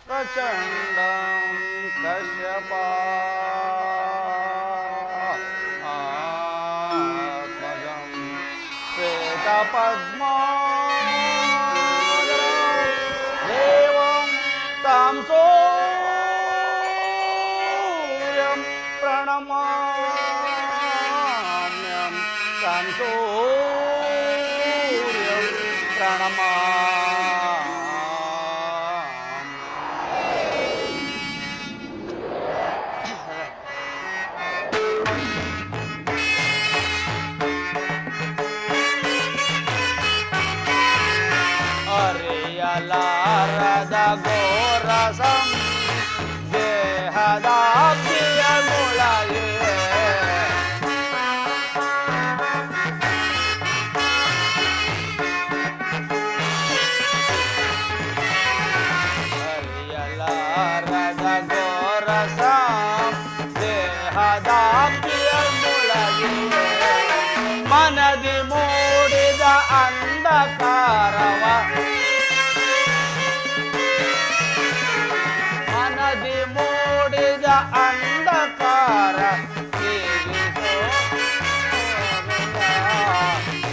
प्रचण्डं कश्यपात्मजं श्वेतपद्मार्कं देवं तं सूर्यं प्रणमाम्यहं तं सूर्यं प्रणमाम्यहम्. ಹರಿಯಲಾರದ ಘೋರಸಂ ದೇಹದಾಬ್ದಿಯ ಮುಳಗೆ ಹರಿಯಲಾರದ ಘೋರಸಂ ದೇಹದಾಬ್ದಿಯ ಮುಳಗೆ ಮನದಿ ಮೂಡಿದ ಅಂಧಕಾರವ ಮನದಿ ಮೂಡಿದ ಅಂಧಕಾರ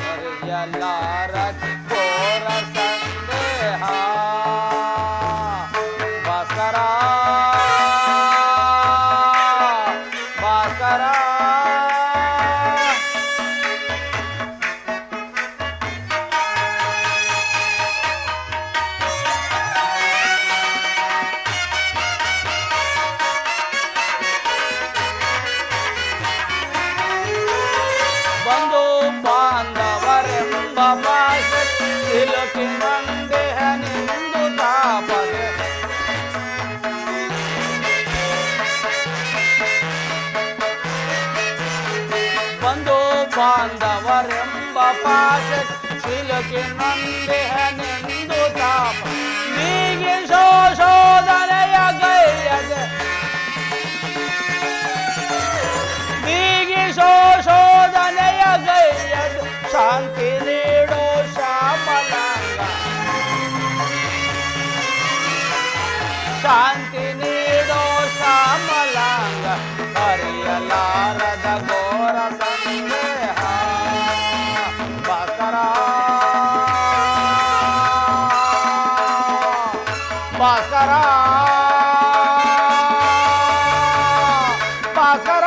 ಹರಿಯಲಾರ ಘೋರ ಸಂದೇಹ ಭಾಸ್ಕರ ಭಾಸ್ಕರ ಬಂಧು ಬಾಂಧವರೆಂಬ ಭಾಷೆ ಸಿಲುಕಿ ನಂದೇಹನೆಂದು ತಾಪದೆ ಬಂಧು ಬಾಂಧವರೆಂಬ ಭಾಷೆ ಸಿಲುಕಿ ನಂದೇಹನೆಂದು ತಾಪ ನೀಗೆ ಶೋಧನೆಯ ಗೈಯದೆ ನೀಗಿ ಶೋಧನೆಯ ಗೈಯದು ಶಾಂತಿ ನೀಡೋ ಶ್ಯಾಮಲಾಂಗ ಶಾಂತಿ ನೀಡೋ ಶ್ಯಾಮಲಾಂಗ ಹರಿಯಲಾರದ ಘೋರ ಸಂದೇಹ ಭಾಸ್ಕರ ಭಾಸ್ಕರ ಭಾಸ್ಕರ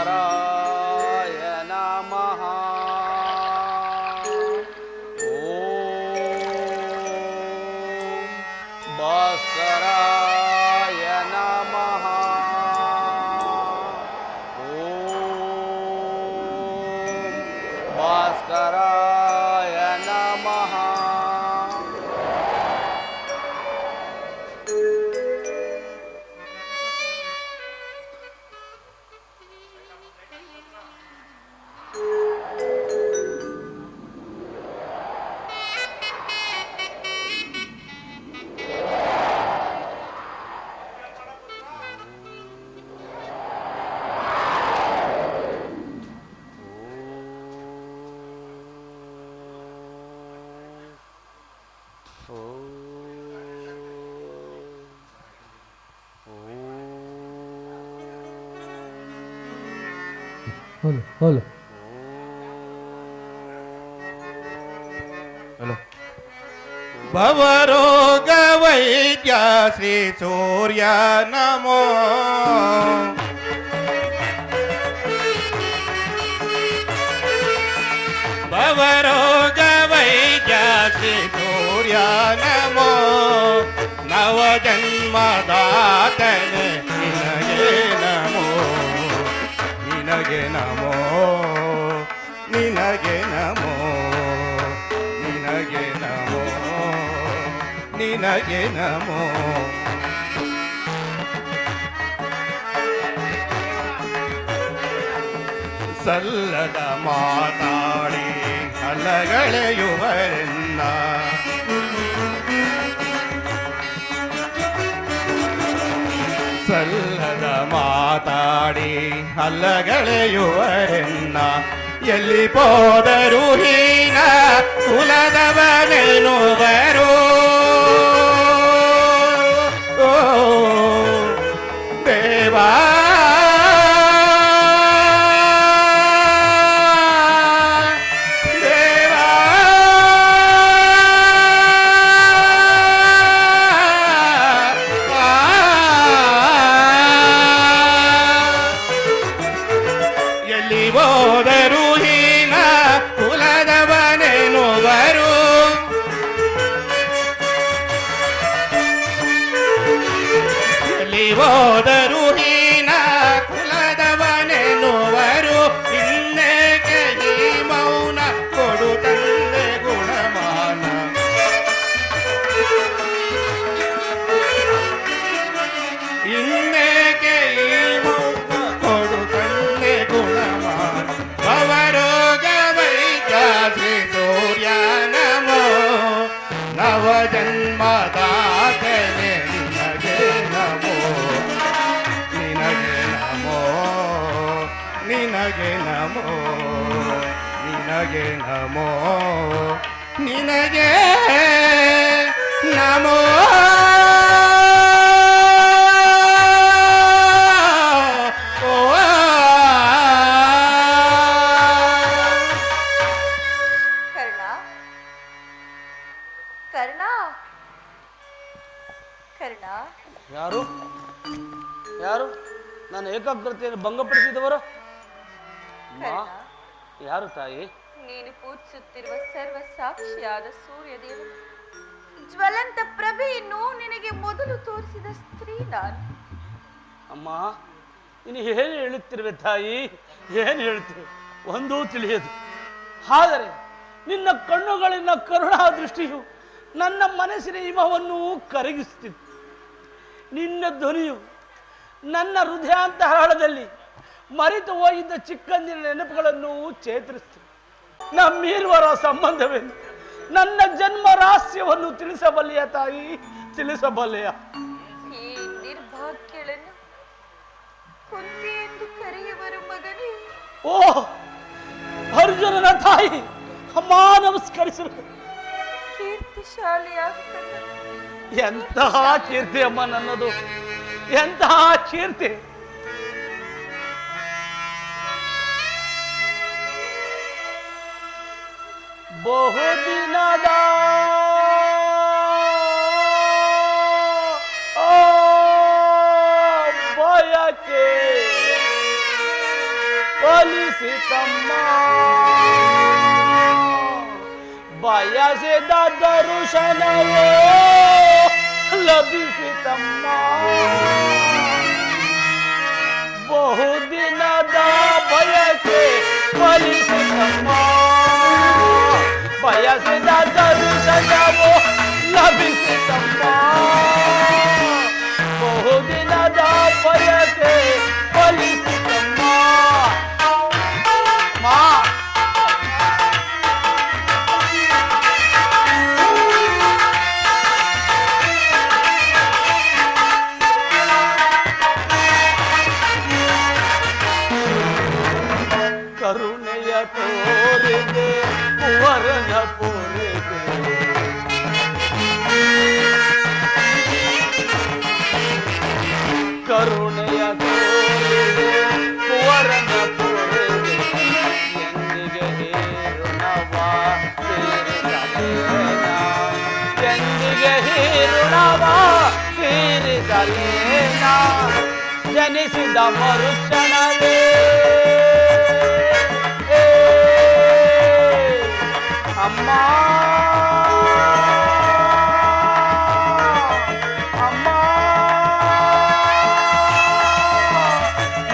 ಭಾಸ್ಕರಾಯ ನಮಃ. ಓಂ ಭಾಸ್ಕರಾಯ ನಮಃ. ಓಂ ಭಾಸ್ಕರಾಯ ನಮಃ. ಹಲೋ ಭವರೋಗ ವೈದ್ಯ ಶ್ರೀ ಸೂರ್ಯ ನಮೋ ಭವರೋಗ ವೈದ್ಯ ಶ್ರೀ ಸೂರ್ಯ ನಮೋ ನವ ಜನ್ಮದಾತನೆ ನಿನಗೆ ನಮೋ ನಿನಗೆ ನಮೋ ನಿನಗೆ ನಮೋ ನಿನಗೆ ನಮೋ ನಿನಗೆ ನಮೋ ಸಲ್ಲದ ಮಾತಾಡಿ ಅಲ್ಲಗಳೆಯುವರೆನ್ನ ಸಲ್ಲದ ಮಾತಾಡಿ ಮಾತಾಡಿ ಅಲ್ಲಗಳೆಯುವರೆನ್ನ ಎಲ್ಲಿ ಹೋದರೂ ಹೀನ ಕುಲದವನೆನುವರು ಓ ದೇವಾ ಹೋದರು ಹೀನ ಕುಲದವನೆನುವರು ಎಲ್ಲಿ ಹೋದರು ಹೀನ ಕುಲದವನೆನುವರು ಇನ್ನೇಕೆ ಈ ಮೌನ ಕೊಡು ತಂದೆ ಗುಣಮಾನ ಇನ್ನೇಕೆ ಈ ಮೌನ ಕೊಡು ತಂದೆ ಗುಣಮಾನ ಭವರೋಗ ವೈದ್ಯ ಶ್ರೀ ಸೂರ್ಯ ನಮೋ ನವ ಜನ್ಮದಾತನೆ ನಿನಗೆ ನಮೋ ನಿನಗೆ ನಮೋ ನಿನಗೆ ನಮೋ ನಿನಗೆ ನಮೋ ನಿನಗೆ ನಮೋ ಯಾರು ಯಾರು ನನ್ನ ಏಕಾಗ್ರತೆಯನ್ನು ಭಂಗಪಡಿಸಿದವರು? ಯಾರು ತಾಯಿ? ನೀನು ಪೂಜಿಸುತ್ತಿರುವ ಸರ್ವ ಸಾಕ್ಷಿಯಾದ ಸೂರ್ಯದೇವರು ಜ್ವಲಂತ ಪ್ರಭೆಯನ್ನು ನಿನಗೆ ಮೊದಲು ತೋರಿಸಿದ ಸ್ತ್ರೀ ನಾನು. ಅಮ್ಮ, ನೀನು ಏನು ಹೇಳುತ್ತಿರುವೆ ತಾಯಿ? ಏನು ಹೇಳ್ತಿರುವೆ ಒಂದೂ ತಿಳಿಯದು. ಆದರೆ ನಿನ್ನ ಕಣ್ಣುಗಳಿನ ಕರುಣಾ ದೃಷ್ಟಿಯು ನನ್ನ ಮನಸ್ಸಿನ ಹಿಮವನ್ನು ಕರಗಿಸುತ್ತಿತ್ತು. ನಿನ್ನ ಧ್ವನಿಯು ನನ್ನ ಹೃದಯಾಂತರಾಳದಲ್ಲಿ ಮರೆತು ಹೋಗಿದ್ದ ಚಿಕ್ಕಂದಿನ ನೆನಪುಗಳನ್ನು ಚೇತರಿಸಿತು. ನಮ್ಮಿರುವರ ಸಂಬಂಧವೆಂದು ನನ್ನ ಜನ್ಮ ರಹಸ್ಯವನ್ನು ತಿಳಿಸಬಲ್ಲೆಯ ತಾಯಿ, ತಿಳಿಸಬಲ್ಲೆಯ? ಈ ನಿರ್ಭಾಗ್ಯಗಳನ್ನು ಕುಂತಿ ಎಂದು ಕರೆಯುವರು ಮಗನೇ. ಓ ಅರ್ಜುನನ ತಾಯಿ, ಅಮ್ಮ ನಮಸ್ಕರಿಸಲು. ಕೀರ್ತಿಶಾಲಿಯಾಗ್ತದೆ. ಎಂತಹ ಕೀರ್ತಿ ಅಮ್ಮ ನನ್ನದು, ಎಂತಹ ಕೀರ್ತಿ. ಬಹುದಿನದ ಬಯಕೆ ಫಲಿಸಿತಮ್ಮ, ಬಯಸಿದ ದರ್ಶನವೋ ಲಭಿಸಿತಮ್ಮ. ಬಹುದಿನದ ಬಯಕೆ ಫಲಿಸಿತಮ್ಮ, ಬಯಸಿದ ದರ್ಶನವೋ ಲಭಿಸಿತಮ್ಮ. ಬಹುದಿನದ ಬಯಕೆ ಫಲಿಸಿತಮ್ಮ. ಮಾ ಕರುಣೆಯ ತೋರಿದೆ ಕುವರನ ಪೂರಿದೆ, ಕರುಣೆಯ ತೋರಿದೆ ಕುವರನ ಪೂರಿದೆ. ಎಂದಿಗೆ ಹೀರುಣವ ತೀರಿಸಲೇನ, ಎಂದಿಗೆ ಹೀರುಣವ ತೀರಿಸಲೇನ. ಜನಿಸಿದ ಮರುಕ್ಷಣವೇ ಅಮ್ಮ, ಅಮ್ಮ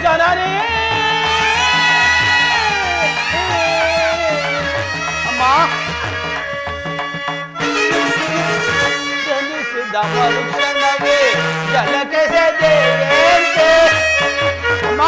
ಜನನೇ, ಅಮ್ಮ ಜನಿಸಿದ ಮರುಕ್ಷಣವೇ ಜಲಕ್ಕೆ ಸೆದೆಯಂತೆ. ಅಮ್ಮ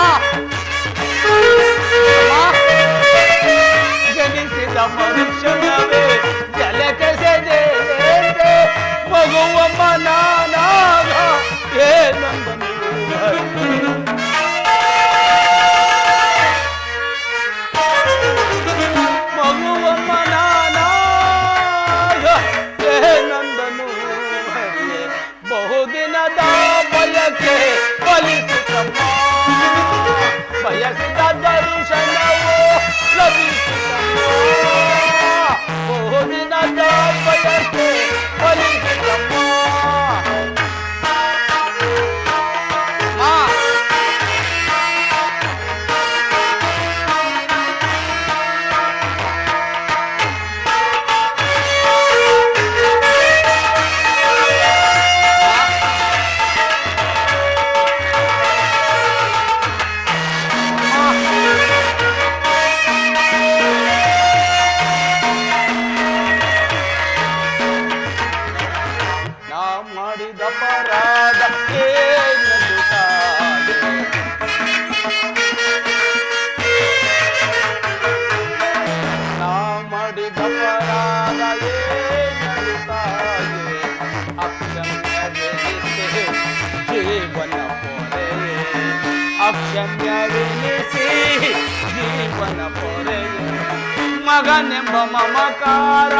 ಮಗನೆಂಬ ಮಮಕಾರ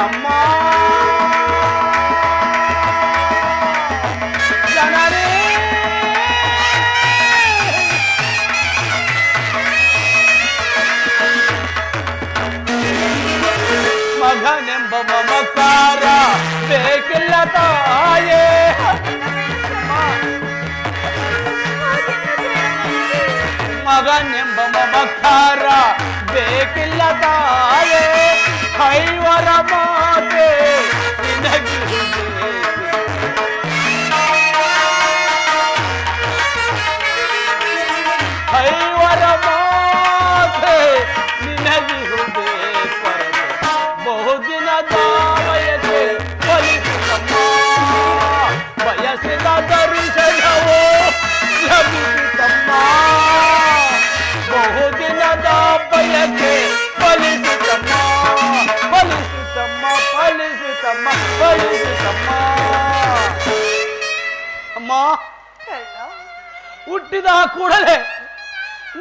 ಅಮ್ಮ ಜನರೇ ಮಗನೆಂಬ ಮಮಕಾರ ಬೇಕಿಲ್ಲ ತಾಯೇ ಮಗನೆಂಬ ಮಮಕಾರ ಬೇಕಿಲ್ಲ ತಾಯೇ ಕೈವರ ಮಾತೆ ನಿನಗಿರುವುದೇ ಕೈವರ ಮಾತೆ ನಿನಗಿರುವುದೇ ಪರದೆ ಬಹುದಿನದ ಬಯಕೆ ಫಲಿಸಿತಮ್ಮ ಬಯಸಿದ ದರ್ಶನವೋ ಲಭಿಸಿತಮ್ಮ ಬಹುದಿನದ ಬಯಕೆ ಫಲಿಸಿತಮ್ಮ ಫಲಿಸಿತಮ್ಮ ಫಲಿಸಿತಮ್ಮ ಫಲಿಸಿತಮ್ಮ ಅಮ್ಮ ಕಳ್ಳ ಹುಟ್ಟಿದ ಕೂಡಲೇ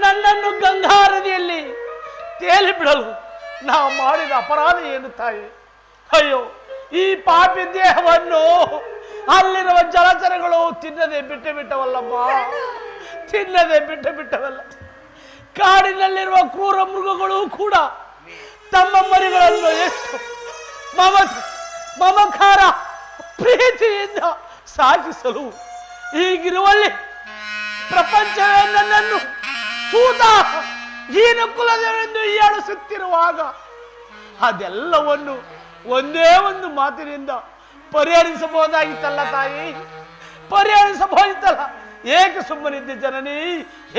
ನನ್ನನ್ನು ಗಂಗಾ ನದಿಯಲ್ಲಿ ತೇಲಿ ಬಿಡಲು ನಾ ಮಾಡಿದ ಅಪರಾಧ ಏನು ತಾಯಿ? ಅಯ್ಯೋ ಈ ಪಾಪಿ ದೇಹವನ್ನು ಅಲ್ಲಿರುವ ಜಲಚರಗಳು ತಿನ್ನದೆ ಬಿಟ್ಟವಲ್ಲಮ್ಮ, ತಿನ್ನದೆ ಬಿಟ್ಟವಲ್ಲ. ಕಾಡಿನಲ್ಲಿರುವ ಕ್ರೂರ ಮೃಗಗಳು ಕೂಡ ತಮ್ಮ ಮರಿಗಳನ್ನು ಎಷ್ಟು ಮಮಕಾರ ಪ್ರೀತಿಯಿಂದ ಸಾಗಿಸಲು ಹೀಗಿರುವಲ್ಲಿ ಪ್ರಪಂಚವೇ ನನ್ನನ್ನು ಸೂತ ಹೀನ ಕುಲದವೆಂದು ಹೀಯಾಳಿಸುತ್ತಿರುವಾಗ ಅದೆಲ್ಲವನ್ನು ಒಂದೇ ಒಂದು ಮಾತಿನಿಂದ ಪರಿಹರಿಸಬಹುದಾಗಿತ್ತಲ್ಲ ತಾಯಿ, ಪರಿಹರಿಸಬಹುದಿತ್ತಲ್ಲ. ಏಕೆ ಸುಮ್ಮನಿದ್ದೆ ಜನನಿ,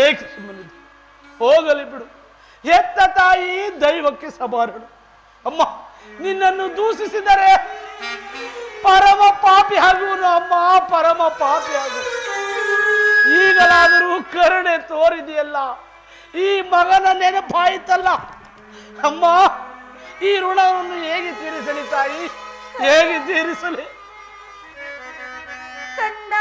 ಏಕೆ ಸುಮ್ಮನಿದ್ದೆ? ಹೋಗಲಿ ಬಿಡು, ಹೆತ್ತ ತಾಯಿ ದೈವಕ್ಕೆ ಸಮಾನಳು. ಅಮ್ಮ ನಿನ್ನನ್ನು ದೂಷಿಸಿದರೆ ಪರಮ ಪಾಪಿ ಆಗುವನು ಅಮ್ಮ, ಪರಮ ಪಾಪಿ ಆಗುವ. ಈಗಲಾದರೂ ಕರುಣೆ ತೋರಿದೆಯಲ್ಲ, ಈ ಮಗನ ನೆನಪಾಯಿತಲ್ಲ ಅಮ್ಮ, ಈ ಋಣವನ್ನು ಹೇಗೆ ತೀರಿಸಲಿ ತಾಯಿ, ಹೇಗೆ ತೀರಿಸಲಿ? ಕಂದ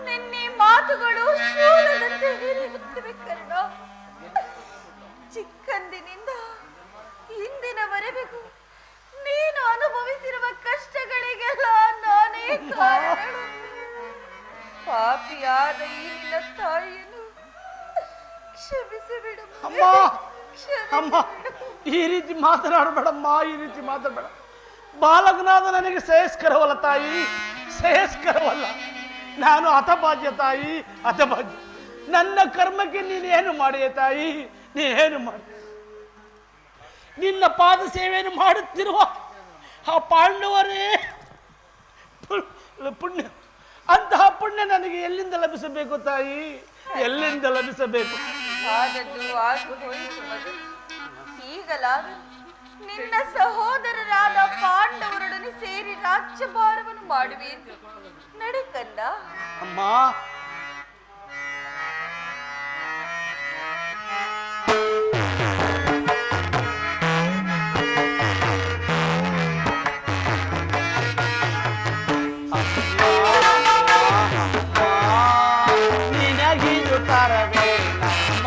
ನಿನ್ನೆ ಮಾತುಗಳು ಶೂಲದಂತೆ ಹಿರಿಯುತ್ತಿವೆ ಕರ್ಣ. ಚಿಕ್ಕಂದಿನಿಂದ ಇಂದಿನವರೆಗೂ ನೀನು ಅನುಭವಿಸಿರುವ ಕಷ್ಟಗಳಿಗೆಲ್ಲ ನಾನೇ ಕಾರಣಳು. ಪಾಪಿಯಾದ ಈ ನಿನ್ನ ತಾಯಿಯನ್ನು ಕ್ಷಮಿಸಿಬಿಡು. ಅಮ್ಮ ಅಮ್ಮ, ಈ ರೀತಿ ಮಾತನಾಡಬೇಡಮ್ಮ, ಈ ರೀತಿ ಮಾತಾಡಬೇಡ. ಬಾಲಕನಾದ ನನಗೆ ಶ್ರೇಯಸ್ಕರವಲ್ಲ ತಾಯಿ, ಶ್ರೇಯಸ್ಕರವಲ್ಲ. ನಾನು ಹತಭಾಗ್ಯ ತಾಯಿ, ಹತಭಾಗ್ಯ. ನನ್ನ ಕರ್ಮಕ್ಕೆ ನೀನೇನು ಮಾಡಿಯ ತಾಯಿ, ನೀನೇನು ಮಾಡಿ. ನಿನ್ನ ಪಾದ ಸೇವೆಯನ್ನು ಮಾಡುತ್ತಿರುವ ಆ ಪಾಂಡವರೇ ಪುಣ್ಯ. ಅಂತಹ ಪುಣ್ಯ ನನಗೆ ಎಲ್ಲಿಂದ ಲಭಿಸಬೇಕು ತಾಯಿ, ಎಲ್ಲಿಂದ ಲಭಿಸಬೇಕು? ಆದದ್ದು ಆಗಿ ಹೋಯಿತು ಮಗು. ಈಗಲಾದರೂ ನಿನ್ನ ಸಹೋದರರಾದ ಪಾಂಡವರೊಡನೆ ಸೇರಿ ರಾಜ್ಯಭಾರವನ್ನು ಮಾಡುವೆ ಎಂದು ನಡೆ ಕಂದ. ಅಮ್ಮ, ನಿನಗಿದು ತರವೇ ನಮ್ಮ,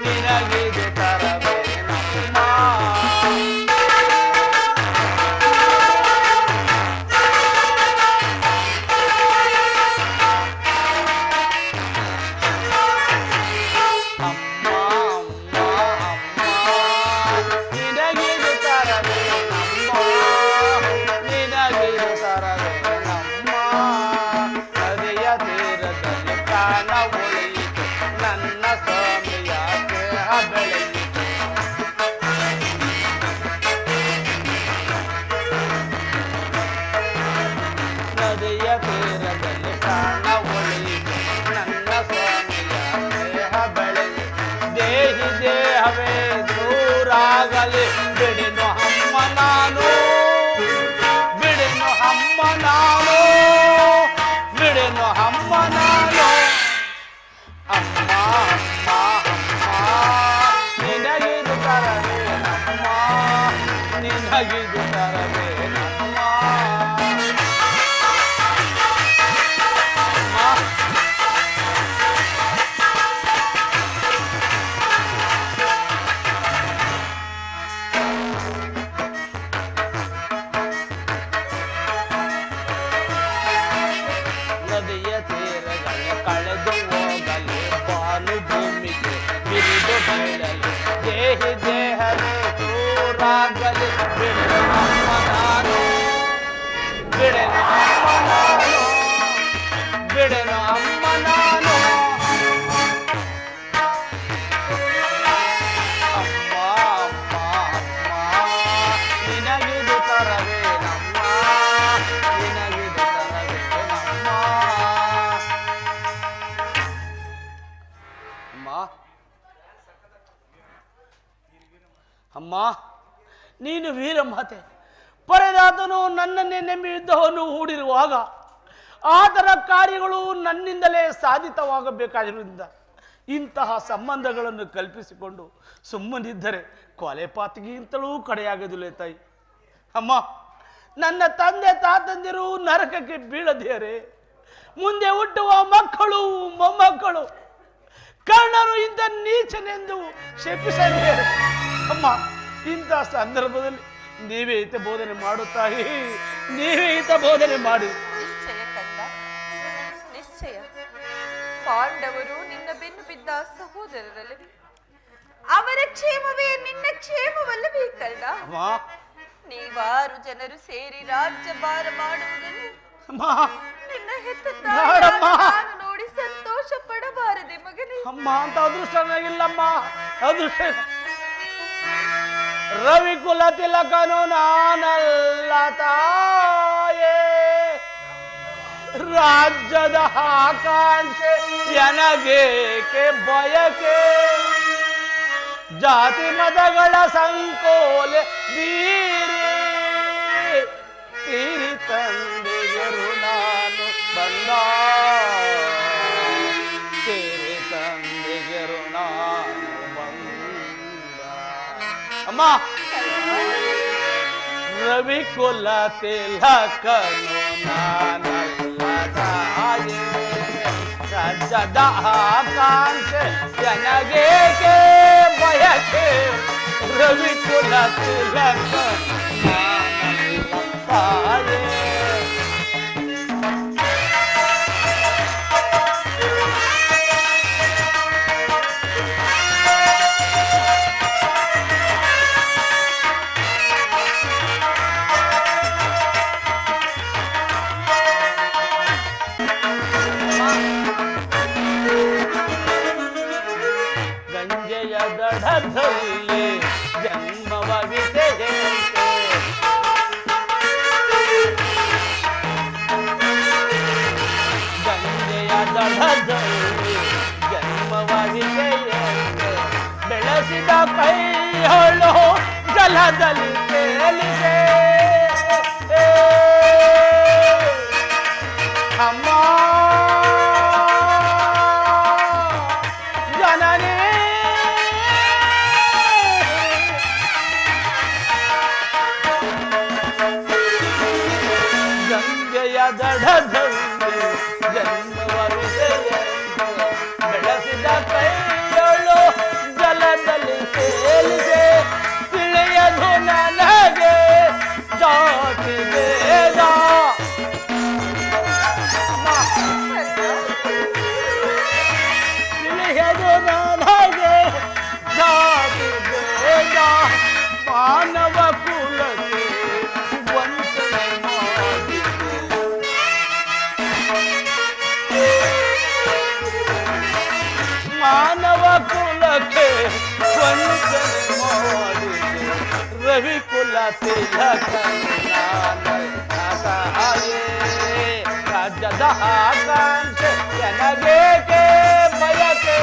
ನಿನಗಿದು ತರವೇ ನಮ್ಮ. ನದಿಯ ತೀರದಲ್ಲಿ ಪ್ರಾಣ ಉಳಿಯಿತು, ನನ್ನ ಸ್ವಾಮಿಯ ದೇಹ ಬೆಳೆಯಿತು. ದೇಹಿ ದೇಹವೇ ದೂರಾಗಲಿ, ಬಿಡೆನು ಅಮ್ಮ ನಾನು, ಬಿಡೆನು ಅಮ್ಮ ನಾನು, ಬಿಡೆನು ಅಮ್ಮ ನಾನು. ಅಮ್ಮ ಅಮ್ಮ ಅಮ್ಮ, ನಿನಗಿದು ತರವೇ ನಮ್ಮ, ನಿನಗಿದು ತರವೇ ನಮ್ಮ. ನದಿಯ ತೀರಗಳು ಕಳೆದು ಹೋಗಲಿ, ಬಾನು ಭೂಮಿಗೆ ಬಿರಿದು ಬೀಳಲಿ. ದೇಹಿ ದೇಹವೇ ದೂರಾಗಲಿ, ಬಿಡೆನು ಅಮ್ಮ ನಾನು, ಬಿಡೆನು ಅಮ್ಮ ನಾನು, ಬಿಡೆನು ಅಮ್ಮ ನಾನು. ಅಮ್ಮ ಅಮ್ಮ ಅಮ್ಮ, ನಿನಗಿದು ತರವೇ ನಮ್ಮ, ನಿನಗಿದು ತರವೇ ನಮ್ಮ. ಅಮ್ಮ, ನೀನು ವೀರಮಾತೆ. ಪರದಾತನು ನನ್ನನ್ನೇ ನಂಬಿ ಯುದ್ಧವನ್ನು ಹೂಡಿರುವಾಗ ಆತನ ಕಾರ್ಯಗಳು ನನ್ನಿಂದಲೇ ಸಾಧಿತವಾಗಬೇಕಾಗಿರುವುದರಿಂದ ಇಂತಹ ಸಂಬಂಧಗಳನ್ನು ಕಲ್ಪಿಸಿಕೊಂಡು ಸುಮ್ಮನಿದ್ದರೆ ಕೊಲೆಪಾತಗಿಂತಲೂ ಕಡೆಯಾಗದಿಲ್ಲ ತಾಯಿ. ಅಮ್ಮ, ನನ್ನ ತಂದೆ ತಾತಂದಿರು ನರಕಕ್ಕೆ ಬೀಳದೇರೆ, ಮುಂದೆ ಹುಟ್ಟುವ ಮಕ್ಕಳು ಮೊಮ್ಮಕ್ಕಳು ಕರ್ಣರು ಇಂಥ ನೀಚನೆಂದು ಶಪಿಸಲೇರು. ಅಮ್ಮ, ಇಂಥ ಸಂದರ್ಭದಲ್ಲಿ ನೀವೇ ಹಿತ ಬೋಧನೆ ಮಾಡು ತಾಯಿ, ನೀವೇ ಹಿತ ಬೋಧನೆ ಮಾಡಿ. ನಿಶ್ಚಯ ಕಂದ, ನಿಶ್ಚಯ. ಪಾಂಡವರು ನಿನ್ನ ಬೆನ್ನು ಬಿದ್ದ ಸಹೋದರರಲ್ಲವೇ? ಅವರ ಕ್ಷೇಮವೇ ನಿನ್ನ ಕ್ಷೇಮವಲ್ಲವೇ ಕರ್ಣ? ಅಮ್ಮ, ನೀವಾರು ಜನರು ಸೇರಿ ರಾಜ್ಯಭಾರ ಮಾಡುವುದನ್ನು ಅಮ್ಮ, ನಿನ್ನ ಹೆತ್ತ ಬೇಡಮ್ಮ. ತಾಯಿ ನೋಡಿ ಸಂತೋಷ ಪಡಬಾರದೆ ಮಗನೇ? ಅಮ್ಮ, ಅಂತ ಅದೃಷ್ಟ ನನಗಿಲ್ಲಮ್ಮ, ಅದೃಷ್ಟ ಇಲ್ಲ. ರವಿಕುಲ ತಿಲಕನು ನಾನಲ್ಲ ತಾಯೇ, ರಾಜ್ಯದ ಆಕಾಂಕ್ಷೆ ಎನಗೇಕೆ ಬಯಕೆ, ಜಾತಿ ಮತಗಳ ಸಂಕೋಲೆ ಬೀರಿ ತೀರಿ ತಂದೆಯರು ನಾನು ಬಂದ, ತೀರಿ ತಂದೆಯರು ನಾನು ಬಂದ. ಅಮ್ಮ, ರವಿಕುಲ ತಿಲಕನು ನಾನಲ್ಲ ತಾಯಿ, ರಾಜ್ಯದ ಆಕಾಂಕ್ಷೆ ಜನಗೇಕೆ ಬಯಕೆ ರವಿಕುಲ ತಿಲಕ ನಾನಲ್ಲ ತಾಯೇ. ಗಂಗೆಯ ದಡದಲ್ಲಿ ಜನ್ಮವ ವಿಸೆಯಂತೆ ಗಂಗೆಯ ದಡದಲ್ಲಿ ಜನ್ಮವ ವಿಸೆಯಂತೆ ಬೆಳೆಸಿದ ಕೈಗಳು ಜಲದಲ್ಲಿ ತೇಲಿದೆ ಅಮ್ಮ ಜನನೇ ಗಂಗೆಯ ದಡದಲ್ಲಿ ಜನ್ಮವ ವಿಸೆಯಂತೆ ಬೆಳೆಸಿದ ಕೈಗಳು ಜಲದಲ್ಲಿ ತೇಲಿದೆ ತಿಳಿಯದು ನನಗೆ ಜಾತಿ ಭೇದ. ತಿಳಿಯದು ನನಗೆ ಜಾತಿ ಭೇದ ಮಾನವ ಕುಲಕ್ಕೆ ವಂಚನೆ ಮಾಡಿದೆ. ಮಾನವ ಕುಲಕ್ಕೆ ವಂಚನೆ ಮಾಡಿದೆ ರವಿಕುಲ ತಿಲಕ ನಾನೇ. ರಾಜ್ಯದ ಆಕಾಂಕ್ಷೆ ಜನಗೇಕೆ ಬಯಕೆ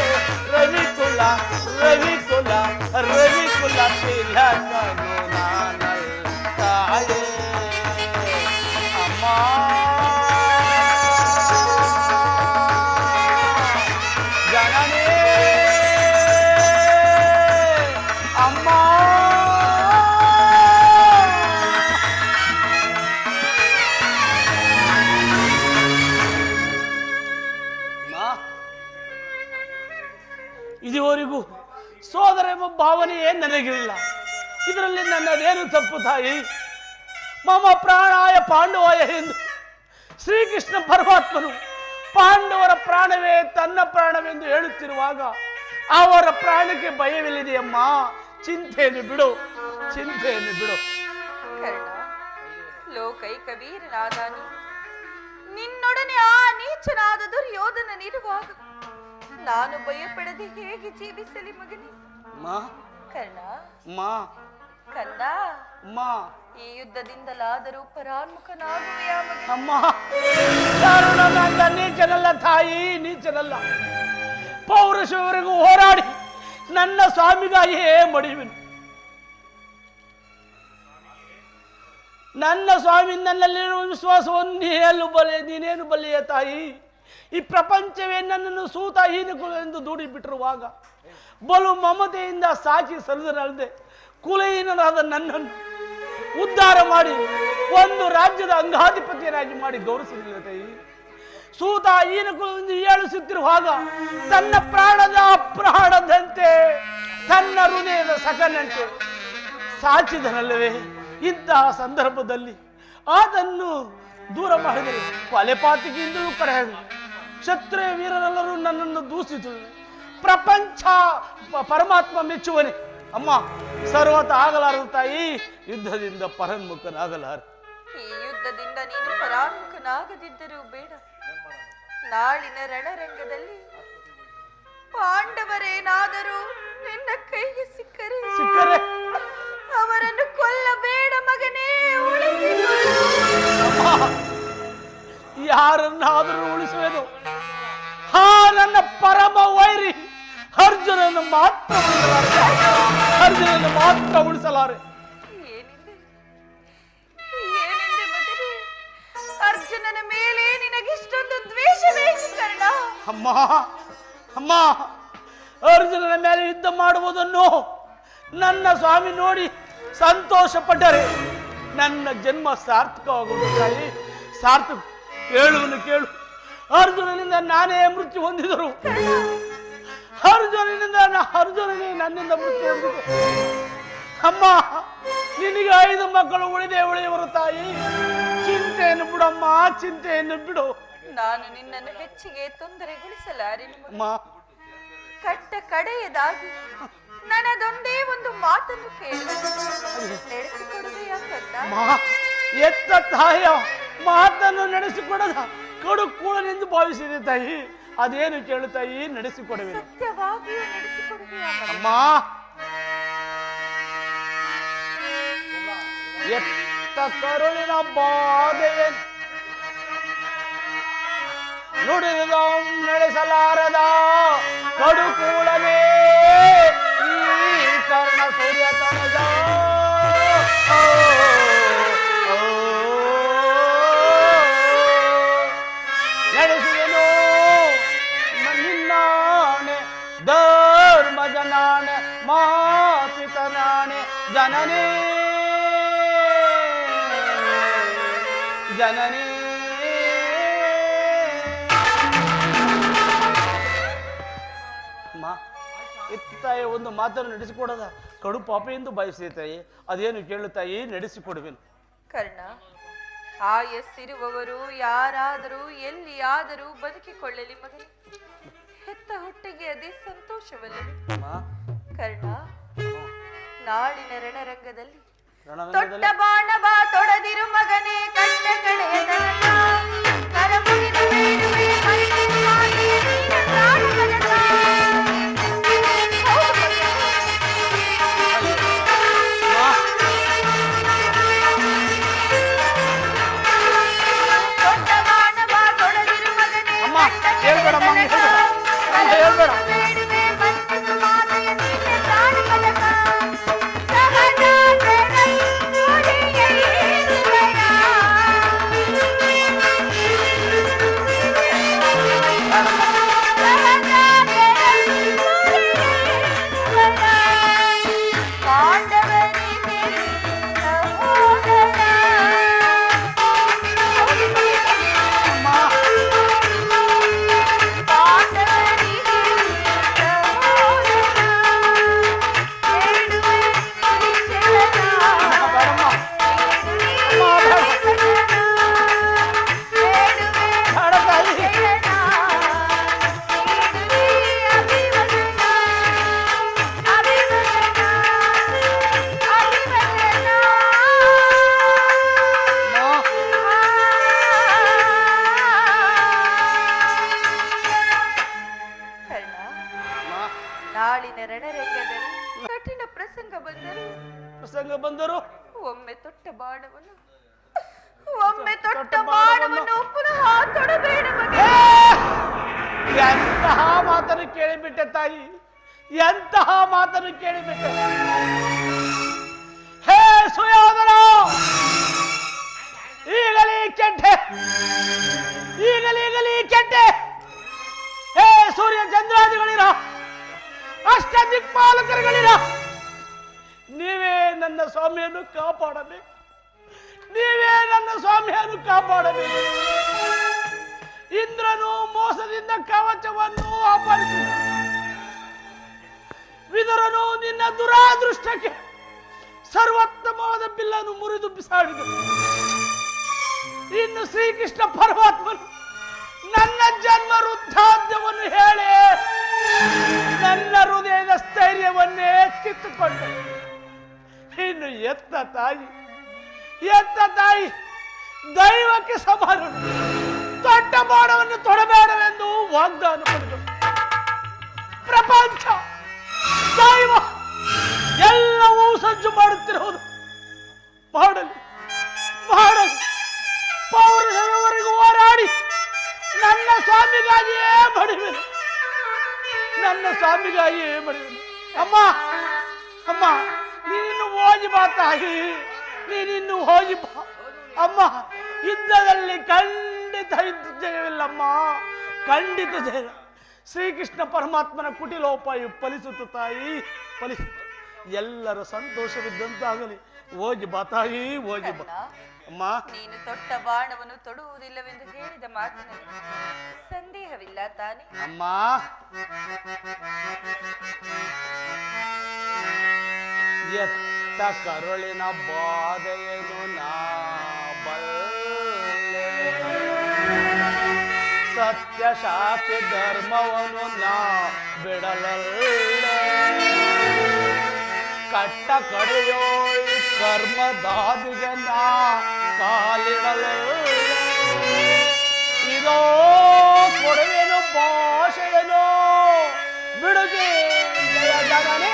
ರವಿಕುಲ ರವಿಕುಲ ರವಿಕುಲ ತಿಲಕನು ನಾನಲ್ಲ ತಾಯೇ. ಅಮ್ಮ ಜನನೇ ಅಮ್ಮ ಇದುವರೆಗೂ ಸೋದರ ಎಂಬ ಭಾವನೆಯೇ ನನಗಿರಲಿಲ್ಲ. ಇದರಲ್ಲಿ ನನ್ನದೇನು ತಪ್ಪು ತಾಯಿ? ಮಮ ಪ್ರಾಣಾಯ ಪಾಂಡವಾಯ ಎಂದು ಶ್ರೀಕೃಷ್ಣ ಪರಮಾತ್ಮನು ಪಾಂಡವರ ಪ್ರಾಣವೇ ತನ್ನ ಪ್ರಾಣವೆಂದು ಹೇಳುತ್ತಿರುವಾಗ ಅವರ ಪ್ರಾಣಕ್ಕೆ ಭಯವಿಲ್ಲಿದೆಯಮ್ಮ. ಚಿಂತೆಯನ್ನು ಬಿಡು, ಚಿಂತೆಯನ್ನು ಬಿಡು. ಕರ್ಣ, ಲೋಕೈಕ ವೀರನಾದ ನಿನ್ನೊಡನೆ ಆ ನೀಚನಾದ ದುರ್ಯೋಧನನಿರುವಾಗ ನಾನು ಭಯಪಡದೆ ಹೇಗೆ ಜೀವಿಸಲಿ ಮಗನೇ? ಮಾ ಕರ್ಣ, ಮಾ ಕಂದ, ಮಾ ಈ ಯುದ್ಧದಿಂದಲಾದರೂ ಪರಾನ್ಮುಖನಾಗುವೆಯಾ ಮಗನೇ? ಅಮ್ಮ, ದಾರುಣನಾದ ನೀಚನಲ್ಲ ತಾಯಿ, ನೀಚನಲ್ಲ. ಪೌರುಷವರೆಗೂ ಹೋರಾಡಿ ನನ್ನ ಸ್ವಾಮಿಗಾಗಿಯೇ ಮಡಿಯುವೆನು. ನನ್ನ ಸ್ವಾಮಿ ನನ್ನಲ್ಲಿರುವ ವಿಶ್ವಾಸವನ್ನು ನೀನೇನು ಬಲ್ಲೆಯ ತಾಯಿ? ಈ ಪ್ರಪಂಚವೇ ನನ್ನನ್ನು ಸೂತ ಹೀನಕುಲ ಎಂದು ದೂಡಿಬಿಟ್ಟಿರುವಾಗ ಬಲು ಮಮತೆಯಿಂದ ಸಾಕಿ ಸರಿದರಲ್ಲದೆ ಕುಲಹೀನರಾದ ನನ್ನನ್ನು ಉದ್ಧಾರ ಮಾಡಿ ಒಂದು ರಾಜ್ಯದ ಅಂಗಾಧಿಪತಿಯರಾಗಿ ಮಾಡಿ ಗೌರವಿಸಲಿಲ್ಲ ತಾಯಿ. ಸೂತ ಹೀನಕುಲದಿಂದ ಏಳಿಸುತ್ತಿರುವಾಗ ತನ್ನ ಪ್ರಾಣದ ಪ್ರಾಣದಂತೆ ತನ್ನ ಹೃದಯದ ಸಖನಂತೆ ಸಾಚಿದನಲ್ಲವೇ? ಇಂತಹ ಸಂದರ್ಭದಲ್ಲಿ ಅದನ್ನು ದೂರ ಮಾಡಿದರೆ ಕೊಲೆಪಾತಕಿಯಿಂದಲೂ ಕರೆಯದು. ಕ್ಷತ್ರಿಯ ವೀರರೆಲ್ಲರೂ ನನ್ನನ್ನು ದೂಷಿಸಿದರು. ಪ್ರಪಂಚ ಪರಮಾತ್ಮ ಮೆಚ್ಚುವನೆ. ಅಮ್ಮ, ಸರ್ವತ ಆಗಲಾರದು ತಾಯಿ, ಯುದ್ಧದಿಂದ ಪರನ್ಮುಖನಾಗಲಾರ. ಈ ಯುದ್ಧದಿಂದ ನೀನು ಪರಾನ್ಮುಖನಾಗದಿದ್ದರೂ ಬೇಡ. ನಾಳಿನ ರಣರಂಗದಲ್ಲಿ ಪಾಂಡವರೇನಾದರೂ ನಿನ್ನ ಕೈಗೆ ಸಿಕ್ಕರೆ ಅವರನ್ನು ಕೊಲ್ಲಬೇಡ ಮಗನೇ, ಉಳಿಸಿಕೊಳ್ಳು. ಯಾರನ್ನಾದರೂ ಉಳಿಸುವುದು ಹಾ ನನ್ನ ಪರಮ ವೈರಿ ಅರ್ಜುನನ್ನು ಮಾತ್ರ ಉಳಿಸಲಾರೆ. ಏನೆಂದೆ ಮಗನೇ? ಅರ್ಜುನನ ಮೇಲೆ ನಿನಗಿಷ್ಟೊಂದು ದ್ವೇಷವೇಕೆ ಕರ್ಣ? ಅಮ್ಮ ಅಮ್ಮ, ಅರ್ಜುನನ ಮೇಲೆ ಯುದ್ಧ ಮಾಡುವುದನ್ನು ನನ್ನ ಸ್ವಾಮಿ ನೋಡಿ ಸಂತೋಷ ಪಟ್ಟರೆ ನನ್ನ ಜನ್ಮ ಸಾರ್ಥಕವಾಗುವುದು ತಾಯಿ, ಸಾರ್ಥಕ. ಕೇಳುವನು ಕೇಳು, ಅರ್ಜುನನಿಂದ ನಾನೇ ಮೃತ್ಯು ಹೊಂದಿದರು. ಅರ್ಜುನನೇ ನನ್ನಿಂದ ಮೃತ್ಯು ಹೊಂದಿದೆ. ಅಮ್ಮ, ನಿನಗೆ 5 ಮಕ್ಕಳು ಉಳಿಯುವರು ತಾಯಿ. ಚಿಂತೆಯನ್ನು ಬಿಡಮ್ಮ, ಚಿಂತೆಯನ್ನು ಬಿಡು. ನಾನು ನಿನ್ನನ್ನು ಹೆಚ್ಚಿಗೆ ತೊಂದರೆಗೊಳಿಸಲಾರೆ. ಅಮ್ಮ, ಕಟ್ಟ ಕಡೆಯದಾಗಿ ನನ್ನದೊಂದೇ ಒಂದು ಮಾತನ್ನು ಕೇಳಿ ನಡೆಸಿಕೊಡುವೆಯಾ ಕಂದ? ಎತ್ತ ತಾಯಿಯ ಮಾತನ್ನು ನಡೆಸಿಕೊಡದ ಕಡು ಕೂಳನೆಂದು ಭಾವಿಸಿದೆ ತಾಯಿ. ಅದೇನು ಕೇಳು ತಾಯಿ, ನಡೆಸಿಕೊಡುವೆ. ಸತ್ಯವಾಗಿಯೂ ನಡೆಸಿಕೊಡುವೆಯಾ? ಅಮ್ಮ, ಎತ್ತ ಕರುಳಿನ ಬಾಧೆಯ ನುಡಿದ ನಡೆಸಲಾರದ ಕಡು ಕೂಳನೆ ಈ ಕರ್ಣ ಸೂರ್ಯ ತನಗ ನಡೆಸುವೆನು ನಿನ್ನಾಣೆ ಧರ್ಮದ ನಾಣೆ ಮಾಪಿತ ನಾಣೆ ಜನನೇ ಜನನೇ. ತಾಯಿ ಒಂದು ಮಾತನ್ನು ನಡೆಸಿಕೊಡದ ಕಡು ಪಾಪ ಎಂದು ಭಾವಿಸಿದೆ ತಾಯಿ. ಅದೇನು ಕೇಳು ತಾಯಿ, ನಡೆಸಿಕೊಡುವೆನು. ಕರ್ಣ, ಆಯಸ್ಸಿರುವವರು ಯಾರಾದರೂ ಎಲ್ಲಿಯಾದರೂ ಬದುಕಿಕೊಳ್ಳಲಿ ಮಗನೇ. ಹೆತ್ತ ಹೊಟ್ಟೆಗೆ ಅದೇ ಸಂತೋಷವಲ್ಲವೇ? ಕರ್ಣ, ನಾಡಿನ ರಣರಂಗದಲ್ಲಿ ತೊಟ್ಟ ಬಾಣವ ತೊಡದಿರು ಮಗನೇ. ಕಟ್ಟ ಕಡೆಯ ತನಕ ಕರಮುಗಿದು ಬೇಡುವೆ ಮೈಸೂರು ಮಾತೆಯ ನಿನ್ನ ಪ್ರಾಣ ಕನಕ. ತೊಟ್ಟ ಬಾಣವ ತೊಡದಿರು ಮಗನೇ. ಕಟ್ಟ ಕಡೆಯ ತನಕ ಕರಮುಗಿದು ಬೇಡುವೆ ಮೈಸೂರು ಮಾತೆಯ ನಿನ್ನ ಪ್ರಾಣ ಕನಕ. ನಾಳಿನ ರಣರಂಗದಲ್ಲಿ ಕಠಿಣ ಪ್ರಸಂಗ ಬಂದರು ಒಮ್ಮೆ ತೊಟ್ಟ ಬಾಣವನ್ನು ಪುನಃ ತೊಡಬೇಡ ಮಗನೇ. ಎಂತಹ ಮಾತನ್ನು ಕೇಳಿಬಿಟ್ಟೆ ತಾಯಿ, ಎಂತಹ ಮಾತನ್ನು ಕೇಳಿಬಿಟ್ಟೆ. ಹೇ ಸುಯೋಧನ, ಈಗಲೇ ಕೆಟ್ಟೆ. ಹೇ ಸೂರ್ಯ ಚಂದ್ರಾದಿಗಳಿರ, ಅಷ್ಟ ದಿಕ್ಪಾಲಕರುಗಳಿರ, ನೀವೇ ನನ್ನ ಸ್ವಾಮಿಯನ್ನು ಕಾಪಾಡಬೇಕು. ಇಂದ್ರನು ಮೋಸದಿಂದ ಕವಚವನ್ನು ಅಪಹರಿಸಿದ. ವಿದುರನು ನಿನ್ನ ದುರಾದೃಷ್ಟಕ್ಕೆ ಸರ್ವೋತ್ತಮವಾದ ಬಿಲ್ಲನ್ನು ಮುರಿದು ಬಿಸಾಡಿದನು. ಇನ್ನು ಶ್ರೀಕೃಷ್ಣ ಪರಮಾತ್ಮನು ನನ್ನ ಜನ್ಮ ವೃದ್ಧಾದ್ಯವನ್ನು ಹೇಳಿ ನನ್ನ ಹೃದಯದ ಸ್ಥೈರ್ಯವನ್ನೇ ಕಿತ್ತುಕೊಂಡೆ. ಇನ್ನು ಎತ್ತ ತಾಯಿ ದೈವಕ್ಕೆ ಸಮಾನ ದೊಡ್ಡ ಬಾಣವನ್ನು ತೊಡಬೇಡವೆಂದು ವಾಗ್ದಾನ ಪಡೆದು ಪ್ರಪಂಚ ದೈವ ಎಲ್ಲವೂ ಸಜ್ಜು ಮಾಡುತ್ತಿರುವುದು. ಮಾಡಲಿ ಪೌರುಷದವರೆಗೂ ಹೋರಾಡಿ ನನ್ನ ಸ್ವಾಮಿಗಾಗಿಯೇ ಬಡಿವೆನು. ಅಮ್ಮ, ನೀನಿನ್ನು ಹೋಗಿ ಬಾ ತಾಯಿ, ನೀನಿನ್ನು ಹೋಗಿ ಬಾ. ಅಮ್ಮ, ಯುದ್ಧದಲ್ಲಿ ಖಂಡಿತ ಜಯವಿಲ್ಲಮ್ಮ, ಖಂಡಿತ ಜಯ. ಶ್ರೀಕೃಷ್ಣ ಪರಮಾತ್ಮನ ಕುಟಿಲೋಪಾಯ ಫಲಿಸುತ್ತ ತಾಯಿ, ಫಲಿಸು. ಎಲ್ಲರ ಸಂತೋಷವಿದ್ದಂತಾಗಲಿ. ಹೋಗಿ ಬಾ ತಾಯಿ, ಹೋಗಿ ಬಾ. ಅಮ್ಮ ನೀನು ತೊಟ್ಟ ಬಾಣವನ್ನು ತೊಡುವುದಿಲ್ಲವೆಂದು ಹೇಳಿದ ಮಾತಿನಲ್ಲಿ ಸಂದೇಹವಿಲ್ಲ ತಾನೆ? ಅಮ್ಮ ಎತ್ತ ಕರುಳಿನ ಬಾಧೆಯನ್ನು ನಾ ಬಲ್ಲೆ, ಸತ್ಯ ಶಾಸ್ತ್ರ ಧರ್ಮವನ್ನು ನಾ ಬಿಡಲಲ್ಲೇ, ಕಟ್ಟ ಕಡೆಯೋ ಕರ್ಮದಾದಿಗೆ ನಾ ಕಾಲಿಡಲಲ್ಲೇ, ಇದೋ ಕೊಡುವೆನು ಭಾಷೆಯನು ಬಿಡುಗೆ ಜಯ ಜನನೇ.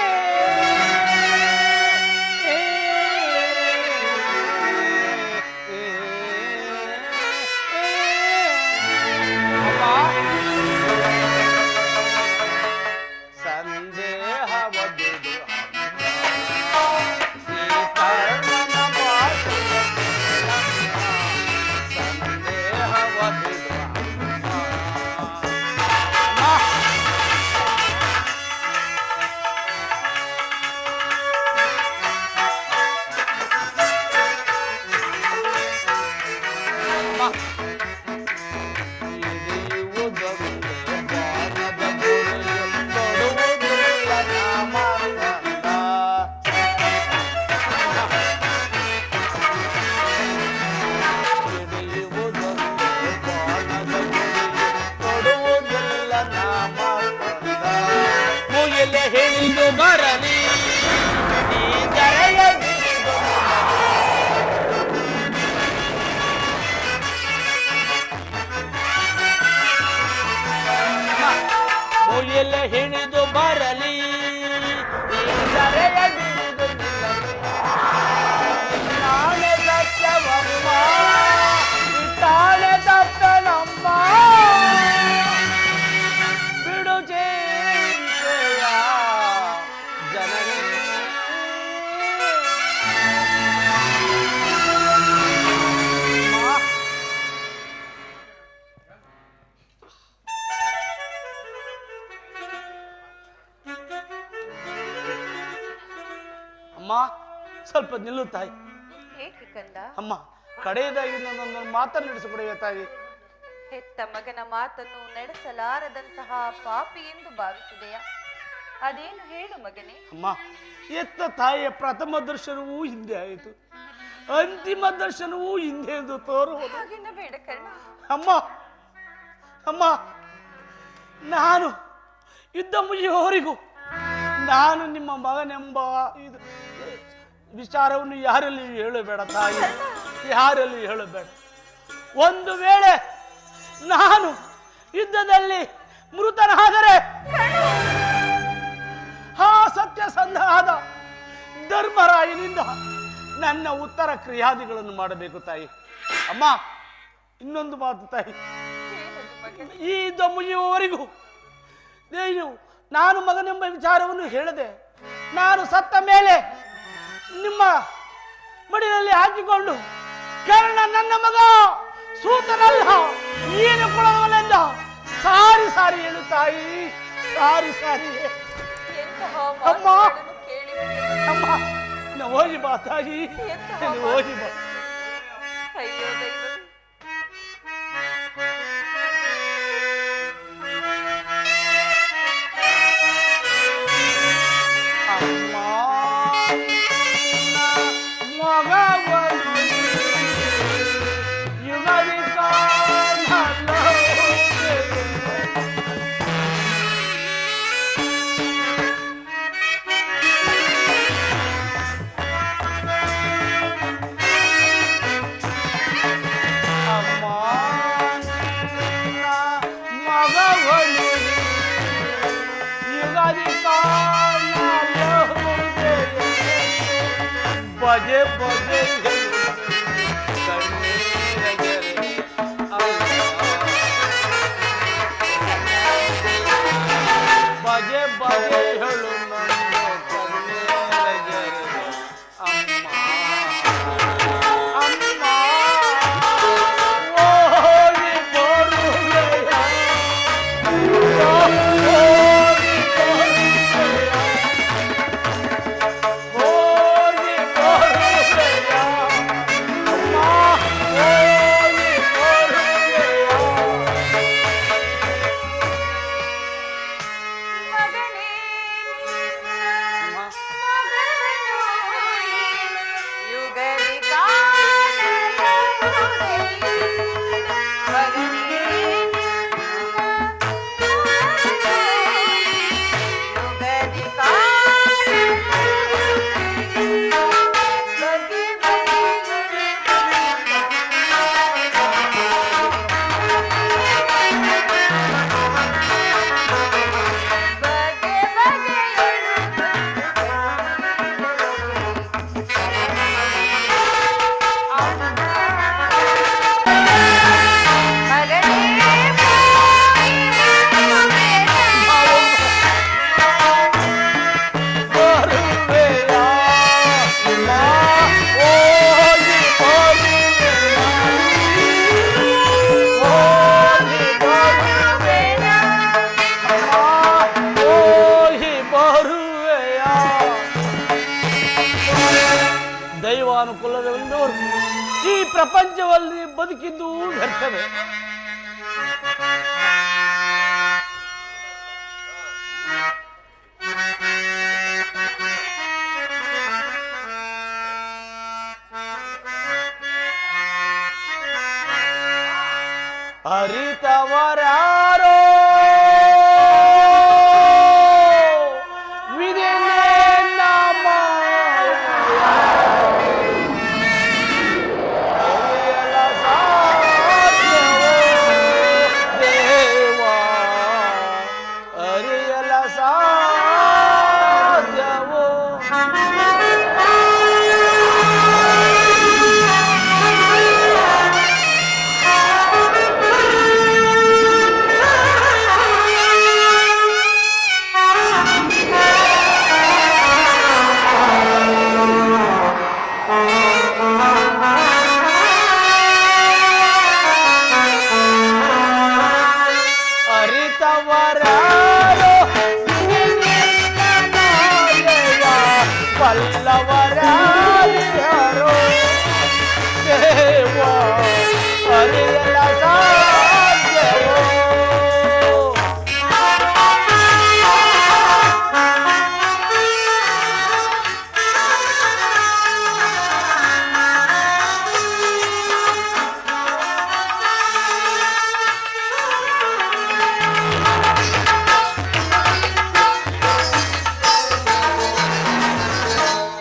ಹಿಡಿದು ಬರಲಿ ನಾಳೆ ಸತ್ಯವಮ್ಮ ತಾಳೆ ತಪ್ಪನಮ್ಮ ಬಿಡು ಜಯ ಜನನಿ. ಅಮ್ಮ ಸ್ವಲ್ಪ ನಿಲ್ಲು ತಾಯಿ. ಏಕೆ ಕಂದ? ಅಮ್ಮ ಕಡೆಯದಾಗಿ ನನ್ನೊಂದು ಮಾತನ್ನು ನಡೆಸಿಕೊಡುವೆ ತಾಯಿ. ಹೆತ್ತ ಮಗನ ಮಾತನ್ನು ನಡೆಸಲಾರದಂತಹ ಪಾಪಿ ಎಂದು ಭಾವಿಸಿದೆಯಾ? ಅದೇನು ಹೇಳು ಮಗನೇ. ಅಮ್ಮ ಎತ್ತ ತಾಯಿಯ ಪ್ರಥಮ ದರ್ಶನವೂ ಹಿಂದೆ ಆಯಿತು, ಅಂತಿಮ ದರ್ಶನವೂ ಹಿಂದೆ ಎಂದು ತೋರುವುದು. ಹಾಗೆನ್ನ ಬೇಡ ಕರ್ಣ. ಅಮ್ಮ ಅಮ್ಮ ನಾನು ಯುದ್ಧ ಮುಗಿಯುವವರೆಗೂ ನಾನು ನಿಮ್ಮ ಮಗನೆಂಬ ಇದು ವಿಚಾರವನ್ನು ಯಾರಲ್ಲಿ ಹೇಳಬೇಡ ತಾಯಿ, ಯಾರಲ್ಲಿ ಹೇಳಬೇಡ. ಒಂದು ವೇಳೆ ನಾನು ಯುದ್ಧದಲ್ಲಿ ಮೃತನಾದರೆ ಆ ಸತ್ಯಸಂಧನಾದ ಧರ್ಮರಾಯನಿಂದ ನನ್ನ ಉತ್ತರ ಕ್ರಿಯಾದಿಗಳನ್ನು ಮಾಡಬೇಕು ತಾಯಿ. ಅಮ್ಮ ಇನ್ನೊಂದು ಮಾತು ತಾಯಿ, ಈ ಯುದ್ಧ ಮುಗಿಯುವವರೆಗೂ ನಾನು ಮಗನೆಂಬ ವಿಚಾರವನ್ನು ಹೇಳದೆ ನಾನು ಸತ್ತ ಮೇಲೆ ನಿಮ್ಮ ಮಡಿಲಲ್ಲಿ ಹಾಕಿಕೊಂಡು ಕರ್ಣ ನನ್ನ ಮಗ ಸೂತನಲ್ಲ ಏನು ಕೊಡವನೆಂದ ಸಾರಿ ಸಾರಿ ಹೇಳು ತಾಯಿ, ಸಾರಿ ಸಾರಿ. ಅಮ್ಮ ಅಮ್ಮ ಹೋಗಿ ಬಾ ತಾಯಿ, ಹೋಗಿ ಬಾ. ಅಯ್ಯೋ ದೈವವೇ. बजे बजे बजे बजे हेಳು अम्मा अम्मा ಓಡಿ ಬರುವೆಯ ಓಡಿ ಬರುವೆಯ ಈ ಪ್ರಪಂಚದಲ್ಲಿ ಬದುಕಿದ್ದು ವ್ಯರ್ಥವೇ. ಅರಿತವರಾರೋ ವಿಧಿನೇ ನಮ್ಮ ಅರಿಯಲ ಸಾಧ್ಯವೋ ದೇವ, ಅರಿಯಲ ಸಾಧ್ಯವೋ. ಅರಿತವರಾರೋ ಪಲ್ಲವರಾರಿಹರೋ ದೇವ, ಅರಿಯಲ ಸಾಧ್ಯವೋ.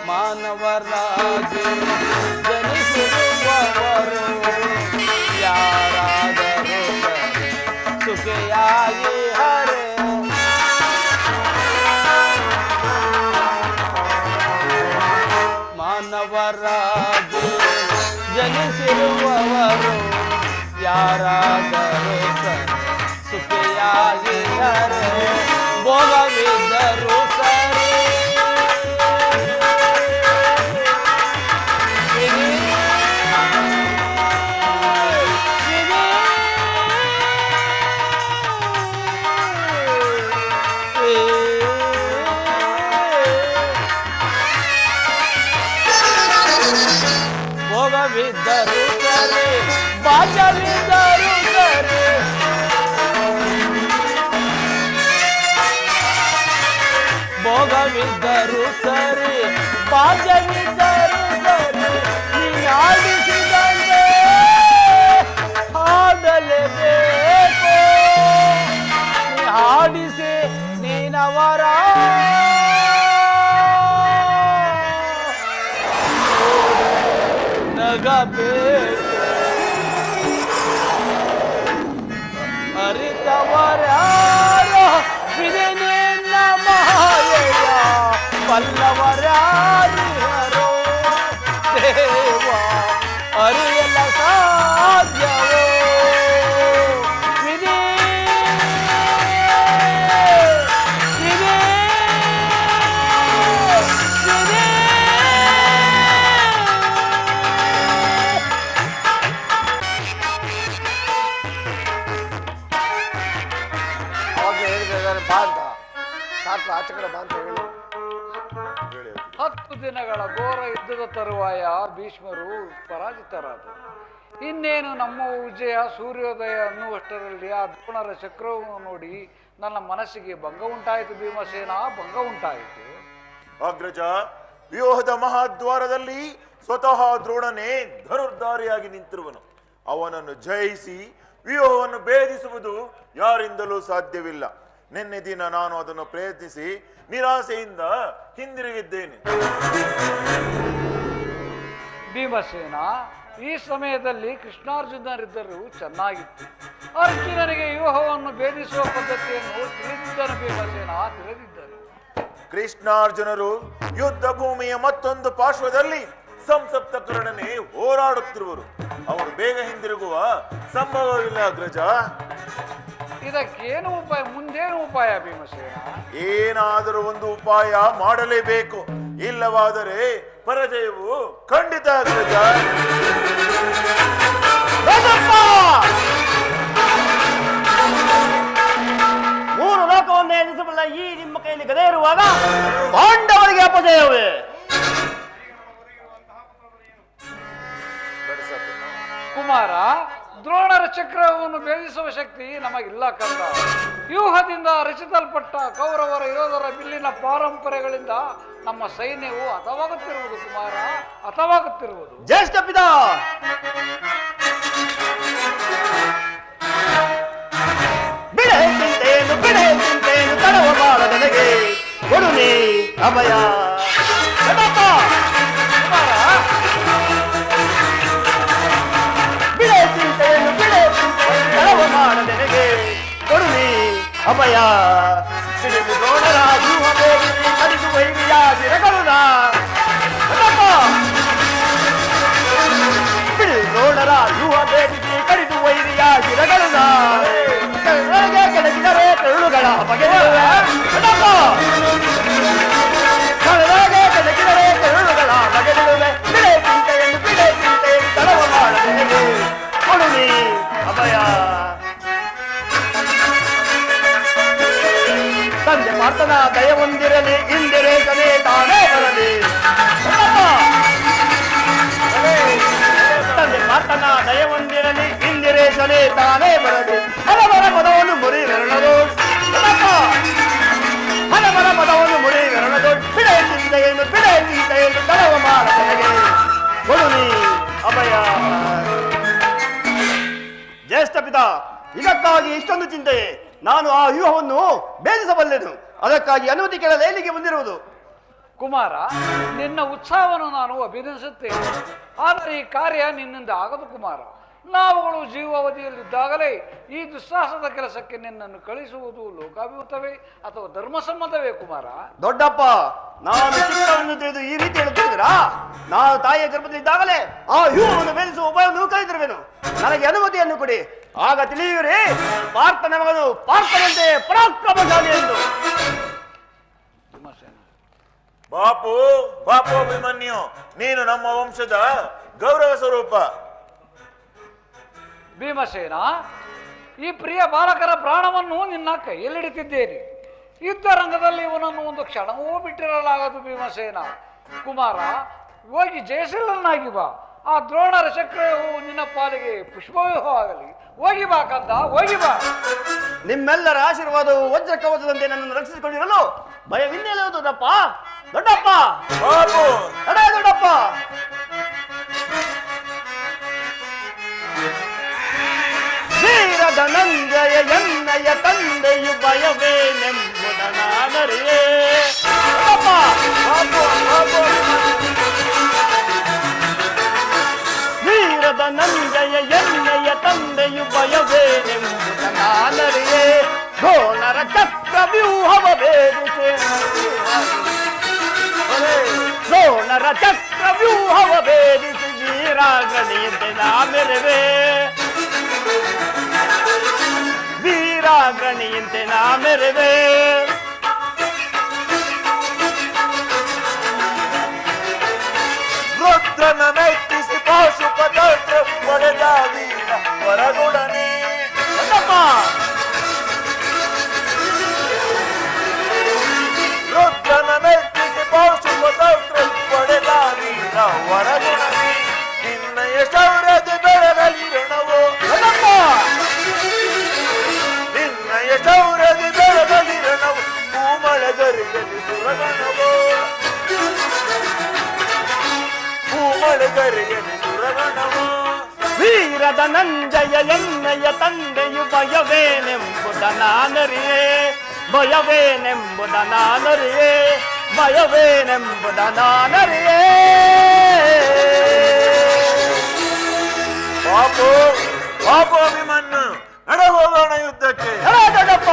ಮಾನವರಾಗಿ ಜನಿಸಿರುವವರು ಯಾರಾದರೂ ಸುಖಿಯಾಗಿ ಹರೆ. ಮಾನವರಾಗಿ ಜನಿಸಿರುವವರು ಯಾರಾದರೂ ಸುಖಿಯಾಗಿ ಹರೆ. ಭೋಗವಿದ್ದರೂ ಸರಿ ಭೋಗವಿದ್ದರೂ ಸರಿ, ಭಾಗ್ಯವಿದ್ದರೂ ಸರಿ, ಭೋಗವಿದ್ದರೂ ಸರಿ, ಭಾಗ್ಯವಿದ್ದರೂ ಸರಿ, ನೀನಾಡಿಸಿದಂತೆ ಹಾಡಲೇಬೇಕು. ನೀ ಹಾಡಿಸಿ ನೀನವರ ನಗಬೇಕು. ಅರಿತವರಾರೋ ವಿಧಿನೇ ನಮ್ಮ ಮಾಯೆಯ ಪಲ್ಲವರಾರಿಹರೋ ದೇವ, ಅರಿಯಲ ಸಾಧ್ಯವೋ. ವಿಧಿ ವಿಧಿ ವಿಧಿ. ಬಾ ಅಂತ ಸಾಕು, ಆಚೆ ಕಡೆ ಬಾ ಅಂತ ಹೇಳಿ. 10 ದಿನಗಳ ಘೋರ ಯುದ್ಧದ ತರುವಾಯ ಭೀಷ್ಮರು ಪರಾಜಿತರಾದರು. ಇನ್ನೇನು ನಮ್ಮ ವಿಜಯ ಸೂರ್ಯೋದಯ ಅನ್ನುವಷ್ಟರಲ್ಲಿ ಆ ದ್ರೋಣರ ಚಕ್ರವನ್ನು ನೋಡಿ ನನ್ನ ಮನಸ್ಸಿಗೆ ಭಂಗ ಉಂಟಾಯಿತು. ಭೀಮಸೇನ, ಭಂಗ ಉಂಟಾಯಿತು. ಅಗ್ರಜ, ವ್ಯೂಹದ ಮಹಾದ್ವಾರದಲ್ಲಿ ಸ್ವತಃ ದ್ರೋಣನೇ ಧನುರ್ಧಾರಿಯಾಗಿ ನಿಂತಿರುವನು. ಅವನನ್ನು ಜಯಿಸಿ ವ್ಯೂಹವನ್ನು ಭೇದಿಸುವುದು ಯಾರಿಂದಲೂ ಸಾಧ್ಯವಿಲ್ಲ. ನಿನ್ನೆ ದಿನ ನಾನು ಅದನ್ನು ಪ್ರಯತ್ನಿಸಿ ನಿರಾಸೆಯಿಂದ ಹಿಂದಿರುಗಿದ್ದೇನೆ. ಭೀಮಸೇನ, ಈ ಸಮಯದಲ್ಲಿ ಕೃಷ್ಣಾರ್ಜುನರಿದ್ದರೂ ಚೆನ್ನಾಗಿತ್ತು. ಅರ್ಜುನನಿಗೆ ವ್ಯೂಹವನ್ನು ಭೇದಿಸುವ ಪದ್ಧತಿಯನ್ನು ತಿಳಿದಿದ್ದನು. ಭೀಮಸೇನ, ತಿಳಿದಿದ್ದರು. ಕೃಷ್ಣಾರ್ಜುನರು ಯುದ್ಧ ಭೂಮಿಯ ಮತ್ತೊಂದು ಪಾರ್ಶ್ವದಲ್ಲಿ ಸಂಸಪ್ತಕರೊಡನೆ ಹೋರಾಡುತ್ತಿರುವರು. ಅವರು ಬೇಗ ಹಿಂದಿರುಗುವ ಸಂಭವವಿಲ್ಲ ಅಗ್ರಜ. ಇದಕ್ಕೇನು ಉಪಾಯ? ಮುಂದೇನು ಉಪಾಯ ಭೀಮಸೇನ? ಏನಾದರೂ ಒಂದು ಉಪಾಯ ಮಾಡಲೇಬೇಕು, ಇಲ್ಲವಾದರೆ ಪರಾಜಯವು ಖಂಡಿತ ಅಗ್ರಜ. ಮೂರು ಲೋಕವನ್ನು ಎನಿಸಬಲ್ಲ ಈ ನಿಮ್ಮ ಕೈಯಲ್ಲಿ ಗದೆ ಇರುವಾಗ ಪಾಂಡವರಿಗೆ ಅಪಜಯವೇ? ಕುಮಾರ, ದ್ರೋಣರ ಚಕ್ರವನ್ನು ಭೇದಿಸುವ ಶಕ್ತಿ ನಮಗಿಲ್ಲ ಕಂದ. ವ್ಯೂಹದಿಂದ ರಚಿಸಲ್ಪಟ್ಟ ಕೌರವರ ಯೋಧರ ಬಿಲ್ಲಿನ ಪಾರಂಪರೆಗಳಿಂದ ನಮ್ಮ ಸೈನ್ಯವು ಹತವಾಗುತ್ತಿರುವುದು ಕುಮಾರ, ಹತವಾಗುತ್ತಿರುವುದು. ಜ್ಯೇಷ್ಠ ಪಿತಾ, ಬಿಡೆ ಚಿಂತೆಯನ್ನು ತಡವ ಬಾಳ ನನಗೆ ಕೊಡು ನೀ ಅಭಯ. ಬಿಡೆ ಚಿಂತೆಯನ್ನು ತಡವ ಬಾಳ ನನಗೆ ಕೊಡು ನೀ ಅಭಯ. ಸಿಡಿದು ದ್ರೋಣರ ವ್ಯೂಹ ಬೇಡಿಸಿ ಕಡಿದು ವೈರಿಯಾಗಿರಗಳುನ ದ್ರೋಣರ ವ್ಯೂಹ ಬೇಡಿಸಿ ಕಡಿದು ವೈರಿಯಾಗಿರಗಳುನ ಕೆಳಗಿದರೆ ತೆರುಳುಗಳ ಬಗೆದಿರುವೆ. ಕೆಳಗಿದರೆ ತೆರುಳುಗಳ ಬಗೆದಿರುವೆ. ಬಿಡೆ ಚಿಂತೆಯನ್ನು ತಡವ ಮಾಡ ನನಗೆ ಕೊಡು ನೀ ಅಭಯ. ತಂದೆ ಮಾತನ ದಯ ಹೊಂದಿರಲಿ, ಇಂದಿರೇಶನೇ ತಾನೇ ಬರಲಿ. ತಂದೆ ಮಾತನ ದಯ ಹೊಂದಿರಲಿ, ಇಂದಿರೇಶನೇ ತಾನೇ ಬರಲಿ. ಹಲವರ ಪದವನ್ನು ಮುರಿವೆರಳದು, ಹಲವರ ಪದವನ್ನು ಮುರಿವೆರಳದು. ಬಿಡೆ ಚಿಂತೆಯನ್ನು ತಡವ ಮಾಡ ನನಗೆ ಕೊಡು ನೀ ಅಭಯ. ಜ್ಯೇಷ್ಠ ಪಿತಾ, ಇದಕ್ಕಾಗಿ ಇಷ್ಟೊಂದು ಚಿಂತೆ. ನಾನು ಆ ವ್ಯೂಹವನ್ನು ಭೇದಿಸಬಲ್ಲೆನು, ಅದಕ್ಕಾಗಿ ಅನುಮತಿ ಕೇಳಲು ಎಲ್ಲಿಗೆ ಬಂದಿರುವುದು. ಕುಮಾರ, ನಿನ್ನ ಉತ್ಸಾಹವನ್ನು ನಾನು ಅಭಿನಂದಿಸುತ್ತೇನೆ. ಆದರೆ ಈ ಕಾರ್ಯ ನಿನ್ನಿಂದ ಆಗದು ಕುಮಾರ. ನಾವುಗಳು ಜೀವಾವಧಿಯಲ್ಲಿದ್ದಾಗಲೇ ಈ ದುಸ್ಸಾಹಸದ ಕೆಲಸಕ್ಕೆ ನಿನ್ನನ್ನು ಕಳಿಸುವುದು ಲೋಕಾಭಿಮತವೇ ಅಥವಾ ಧರ್ಮಸಮ್ಮತವೇ ಕುಮಾರ? ದೊಡ್ಡಪ್ಪ, ನಾನು ಚಿತ್ರವನ್ನು ತಿಳಿದು ಈ ರೀತಿ ಹೇಳುತ್ತಿದ್ದೀರಾ? ನಾನು ತಾಯಿಯ ಗರ್ಭದಲ್ಲಿದ್ದಾಗಲೇ ಆ ವ್ಯೂಹವನ್ನು ಭೇದಿಸುವ ಉಪಾಯವನ್ನು ಕಲಿತಿರುವೆನು. ನನಗೆ ಅನುಮತಿಯನ್ನು ಕೊಡಿ, ಆಗ ತಿಳಿಯುವಿರಿ ಪಾರ್ಥನ ಮಗನು ಪಾರ್ಥನಂತೆ ಪರಾಕ್ರಮಶಾಲಿ ಎಂದು. ಬಾಪು ಅಭಿಮನ್ಯು, ನೀನು ನಮ್ಮ ವಂಶದ ಗೌರವ ಸ್ವರೂಪ. ಭೀಮಸೇನ, ಈ ಪ್ರಿಯ ಬಾಲಕರ ಪ್ರಾಣವನ್ನು ನಿನ್ನ ಕೈಯಲ್ಲಿಡುತ್ತಿದ್ದೇನೆ. ಯುದ್ಧ ರಂಗದಲ್ಲಿ ಇವನನ್ನು ಒಂದು ಕ್ಷಣವೂ ಬಿಟ್ಟಿರಲಾಗದು ಭೀಮಸೇನ. ಕುಮಾರ, ಹೋಗಿ ಜಯಶೀಲನಾಗಿ ಬಾ. ಆ ದ್ರೋಣರ ಚಕ್ರವು ನಿನ್ನ ಪಾಲಿಗೆ ಪುಷ್ಪವ್ಯೂಹವಾಗಲಿ. ಹೋಗಿ ಬಾ ಕಂದ, ಹೋಗಿ ಬಾ. ನಿಮ್ಮೆಲ್ಲರ ಆಶೀರ್ವಾದವು ವಜ್ರ ಕವಚದಂತೆ ನನ್ನನ್ನು ರಕ್ಷಿಸಿಕೊಂಡಿರಲು ಭಯವಿನ್ನೆಲ್ಲ ದೊಡ್ಡಪ್ಪ. ದೊಡ್ಡಪ್ಪ ಬಾಪು, ದೊಡ್ಡಪ್ಪ. ವೀರದ ನಂಜಯ ಎನ್ನಯ ತಂದೆಯು ಭಯವೇನೆಂಬುದ ನಾನರಿಯೇ. ವೀರದ ನಂಜಯ ಎನ್ನಯ ತಂದೆಯು ಭಯವೇನೆಂಬುದ ನಾನರಿಯೇ. ದ್ರೋಣರ ಚಕ್ರ ವ್ಯೂಹವ ಭೇದಿಸಿ, ದ್ರೋಣರ ಚಕ್ರ ವ್ಯೂಹವ ಭೇದಿಸಿ ವೀರಾಗ್ರಣಿಯಂತೆ ನಾ ಮೆರೆವೆ. ವೀರಾಗ್ರಣಿಯಂತೆ ನಾ ಮೆರೆವೆ. ರುದ್ರನ ಮೆಟ್ಟಿಸಿ ಪಾಶುಪತಂತ್ರ ಪಡೆದ ವೀರ ವರಗುಡನೆ. ರುದ್ರನ ಮೆಟ್ಟಿಸಿ ಪಾಶುಪತಂತ್ರ ಪಡೆದ ವೀರ ವರಗುಡನೆ. ನಿನ್ನಯ ಶೌರ್ಯದ ಬೆಳಗಲಿ ರಣವೋ, ನಿನ್ನಯ ಶೌರ್ಯದ ಬೆಳಗಲಿ ರಣವು. ಭೂಮಳಗರಿಯಲ್ಲಿ ಸುರಗಣವೋ, ಭೂಮಳಗರಿಯಲ್ಲಿ ಸುರಗಣವೋ. ವೀರದ ನಂಜಯ ಎನ್ನಯ ತಂದೆಯು ಭಯವೇನೆಂಬುದ ನಾನರಿಯೇ. ಭಯವೇನೆಂಬುದ ನಾನರಿಯೇ. ಭಯವೇನೆಂಬುದ ನಾನರಿಯೇ. ಬಾಪು ಅಭಿಮನ್ಯು, ನಡ ಹೋಗೋಣ ಯುದ್ಧಕ್ಕೆ. ದೊಡ್ಡಪ್ಪ.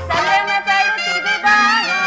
ಸಲನ ಕಡುತ್ತಿದೆ ಬಾನು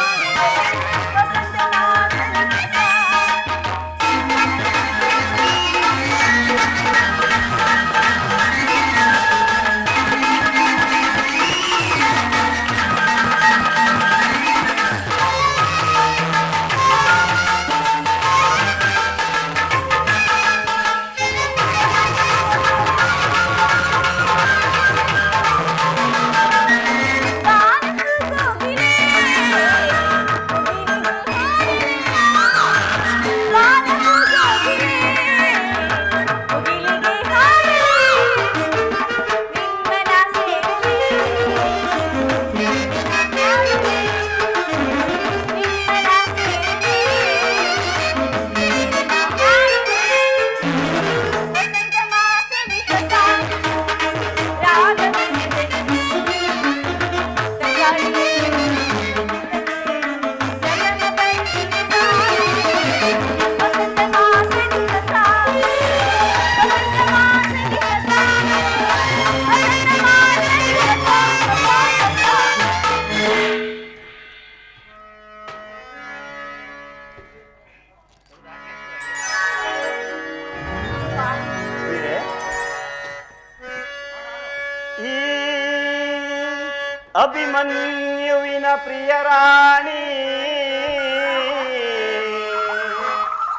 ಅಭಿಮನ್ಯುವಿನ ಪ್ರಿಯರಾಣಿ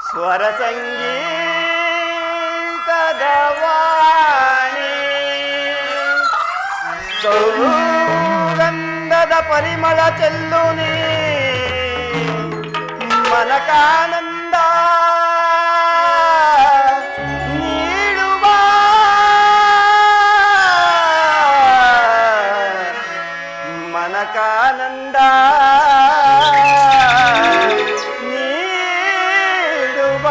ಸ್ವರ ಸಂಗೀತದ ವಾಣಿ ಸೌಗಂಧದ ಪರಿಮಳ ಚೆಲ್ಲು ನೀ ಮನಕಾನಂದ ನೀಡುವ ಮನಕಾನಂದ ನೀಡುವ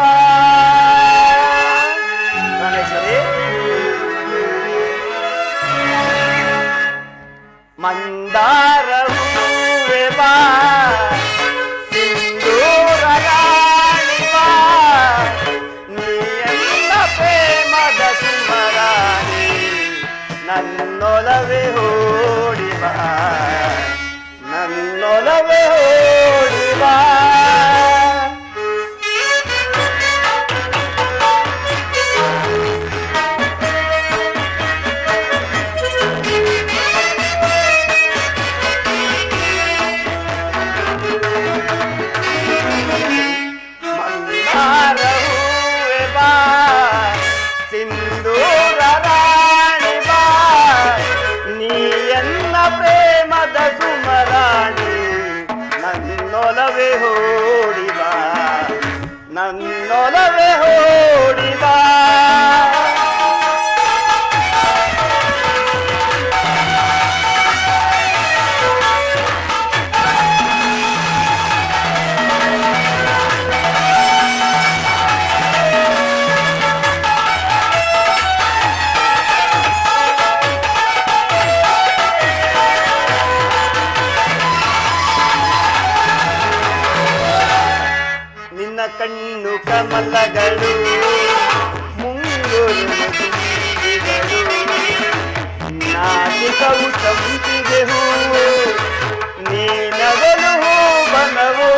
ಗಣೇಶ್ವರಿ ಮಂದಾರ ಹೂವೆ ಬಾ ಸಿಂಧೂರ ರಾಣಿ ಬಾ ನೀಯನ್ನ ಪ್ರೇಮದ ಸುಮರಾಣಿ ನನ್ನೊಲವೇ ಓಡಿ ಬಾ ನನ್ನೊಲವೇ ಓಡಿ ಬಾ ಸಿಂಧೂರ ರಾಣಿ ಬಾ ನೀಯನ್ನ ಪ್ರೇಮದ ಸುಮರಾಣಿ ನನ್ನೊಲವೇ ಓಡಿ ಬಾ ನನ್ನೊಲವೇ ಓಡಿ ಬಾ ನಿನ್ನ ಕಣ್ಣು ಕಮಲಗಳು ಮುಂಗುರು ತುಂಬಿಗಳು ನಾಚಿಕವು ಸಂಪಿಗೆ ಹೂವು ನೀನಗಲು ಹೂವನವು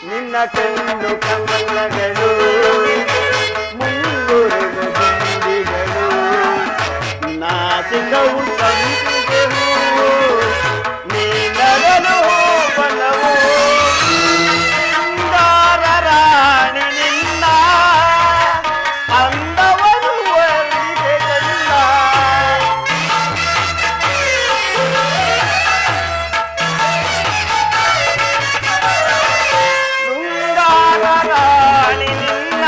ನಿನ್ನ ಕಣ್ಣು ಕಮಲಗಳು ಮುಂಗುರು ತುಂಬಿಗಳು ನಾಚಿಕವು ಸಂಪಿಗೆ ಹೂವು ನೀನಗಲು ಬಲವು ಸುಂದರ ರಾಣಿ ನಿನ್ನ ಅಂದವನು ವರ್ಣಿಗೆ ಚಂದ ಸುಂದರ ರಾಣಿ ನಿನ್ನ